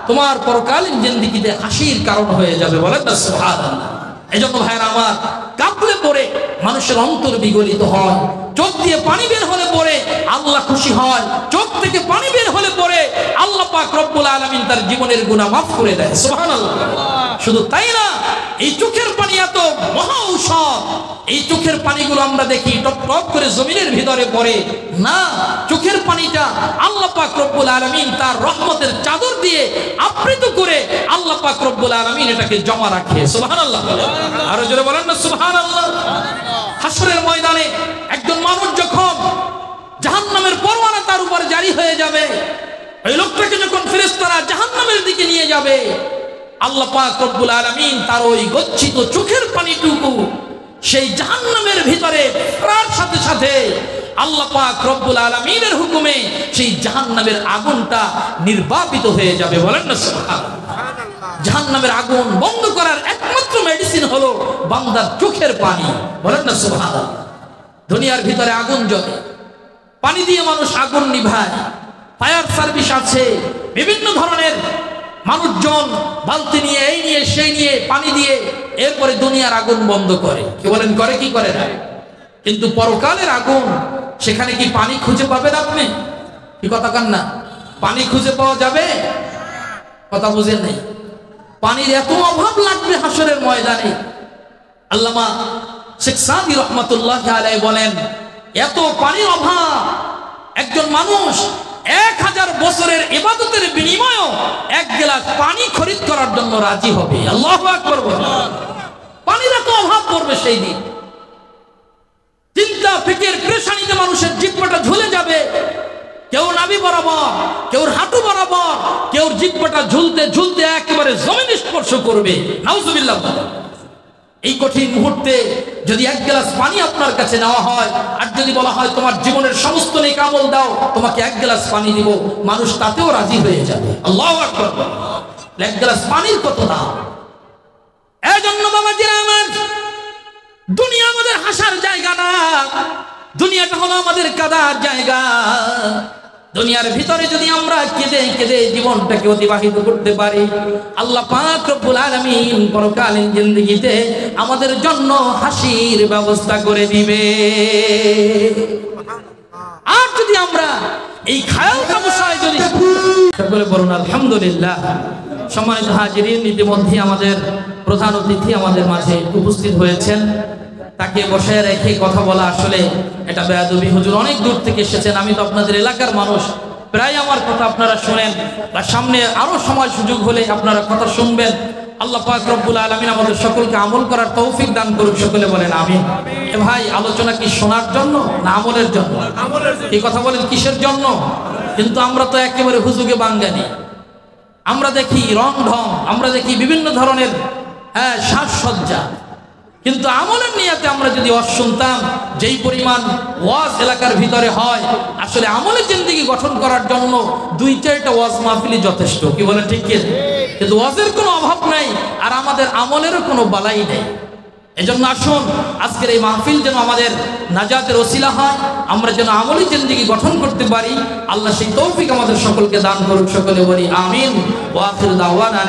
তোমার পরকালীন জিন্দেগিতে হাসির কারণ হয়ে যাবে। বলেন না সুবহানাল্লাহ। এজন্য ভাইরা আমার, কাঁদলে পরে মানুষের অন্তর বিগলিত হয়, চোখ দিয়ে পানি বের হলে পরে আল্লাহ খুশি হয়, চোখ থেকে পানি বের হলে পরে আল্লাহ পাক রব্বুল আলামিন তার জীবনের গুনাহ মাফ করে দেয়। সুবহানাল্লাহ। শুধু তাই না, এই চোখের পানি এত মহা ঔষধ। এই চোখের পানিগুলো আমরা দেখি টপ টপ করে জমিনের ভিতরে পড়ে না, চোখের পানিটা আল্লাহ পাক রব্বুল আলামিন তার রহমতের চাদর দিয়ে আবৃত করে আল্লাহ পাক রব্বুল আলামিন এটাকে জমা রাখে। সুবহানাল্লাহ। আরো জোরে বলেন না সুবহানাল্লাহ। হাসরের ময়দানে একজন মানুষ যখন জাহান্নামের পরোয়ানা তার উপর জারি হয়ে যাবে, ওই লোকটাকে যখন ফেরেশতারা জাহান্নামের দিকে নিয়ে যাবে, আল্লাহ পাক রব্বুল আলামিন তার ওই গচ্ছিত চোখের পানিটুকু সেই জাহান্নামের ভিতরে ফেরার সাথে সাথে আল্লাহ পাক রব্বুল আলামিনের হুকুমে সেই জাহান্নামের আগুনটা নির্বাপিত হয়ে যাবে। বলেন না সুবহানাল্লাহ। জাহান্নামের আগুন বন্ধ করার একমাত্র মেডিসিন হলো বান্দার চোখের পানি। বলেন না সুবহানাল্লাহ। দুনিয়ার ভিতরে আগুন জ্বলে, পানি দিয়ে মানুষ আগুন নিভায়, ফায়ার সার্ভিস আছে, বিভিন্ন ধরনের মানুষজন বালতি নিয়ে এই নিয়ে সেই নিয়ে পানি দিয়ে এরপরে দুনিয়ার আগুন বন্ধ করে। কি বলেন, করে কি করে না? কিন্তু পরকালের আগুন, সেখানে কি পানি খুঁজে পাবেন আপনি? কি কথা কান না? পানি খুঁজে পাওয়া যাবে? কথা বুঝেন নাই। পানির এত অভাব লাগবে হাসরের ময়দানে। আল্লামা শেখ সাদি রহমাতুল্লাহ আলাইহি বলেন, এত পানির অভাব একজন মানুষ 1000 বছরের ইবাদতের বিনিময়েও এক গ্লাস পানি খরিদ করার জন্য রাজি হবে। আল্লাহু আকবার বলেন। পানির এত অভাব পড়বে সেই দিন। চিন্তা ফিকির পেরেশানিতে মানুষের জিহ্বাটা ঝুলে যাবে। কেউ নাভি বরাবর, কেউ হাঁটু বরাবর, কেউ জিহ্বাটা ঝুলতে ঝুলতে একেবারে জমিন স্পর্শ করবে। নাউজুবিল্লাহ। এই কঠিন মুহূর্তে যদি এক গ্লাস পানি আপনার কাছে নেওয়া হয় আর যদি বলা হয় তোমার জীবনের সমস্ত নেক আমল দাও, তোমাকে এক গ্লাস পানি দিব, মানুষ তাতেও রাজি হয়ে যাবে। আল্লাহু আকবার। এক গ্লাস পানির কত দাম! এজন্য বাবাজিরা আমার, দুনিয়া আমাদের হাসার জায়গা না, দুনিয়াটা হলো আমাদের কাদার জায়গা। দুনিয়ার ভিতরে যদি আমরা কেঁদে কেঁদে জীবনটাকে অতিবাহিত করতে পারি, আল্লাহ পাক রব্বুল আলামিন পরকালীন জিন্দেগিতে আমাদের জন্য হাসির ব্যবস্থা করে দিবে। আর যদি আমরা এই খায়াল তামাশায় যদি সকলে বলুন আলহামদুলিল্লাহ। সম্মানিত হাজিরিন, ইতিমধ্যে আমাদের প্রধান অতিথি আমাদের মাঝে উপস্থিত হয়েছেন। তাকে বসায় রেখে কথা বলা আসলে এটা বেয়াদবি। হুজুর অনেক দূর থেকে এসেছেন, আমি তো আপনাদের এলাকার মানুষ, প্রায় আমার কথা আপনারা শুনেন, বা সামনে আরো সময় সুযোগ হলে আপনারা কথা শুনবেন। আল্লাহ পাক রব্বুল আলামিন আমাদের সকলকে আমল করার তৌফিক দান করুক। সকলে বলেন আমিন। এ ভাই, আলোচনা কি শোনার জন্য না আমলের জন্য? এই কথা বলেন কিসের জন্য? কিন্তু আমরা তো একেবারে হুজুগে বাঙ্গালি। আমরা দেখি রং ঢং, আমরা দেখি বিভিন্ন ধরনের সাজসজ্জা, কিন্তু আমলের নিয়াতে আমরা যদি ওয়াজ শুনতাম, যেই পরিমাণ ওয়াজ এলাকার ভিতরে হয়, আসলে আমলের জিন্দেগি গঠন করার জন্য 2-4টা ওয়াজ মাহফিলই যথেষ্ট। কি বলেন, ঠিক কি? কিন্তু ওয়াজের কোনো অভাব নাই, আর আমাদের আমলেরও কোনো বালাই নেই। এজন্য আসুন আজকের এই মাহফিল যেন আমাদের নাজাতের ওসিলা হয়, আমরা যেন আমলি জিন্দেগি গঠন করতে পারি। আল্লাহ সেই তৌফিক আমাদের সকলকে দান করুক। সকলে বলি আমিন। ওয়া আখিরু দাওয়ানা।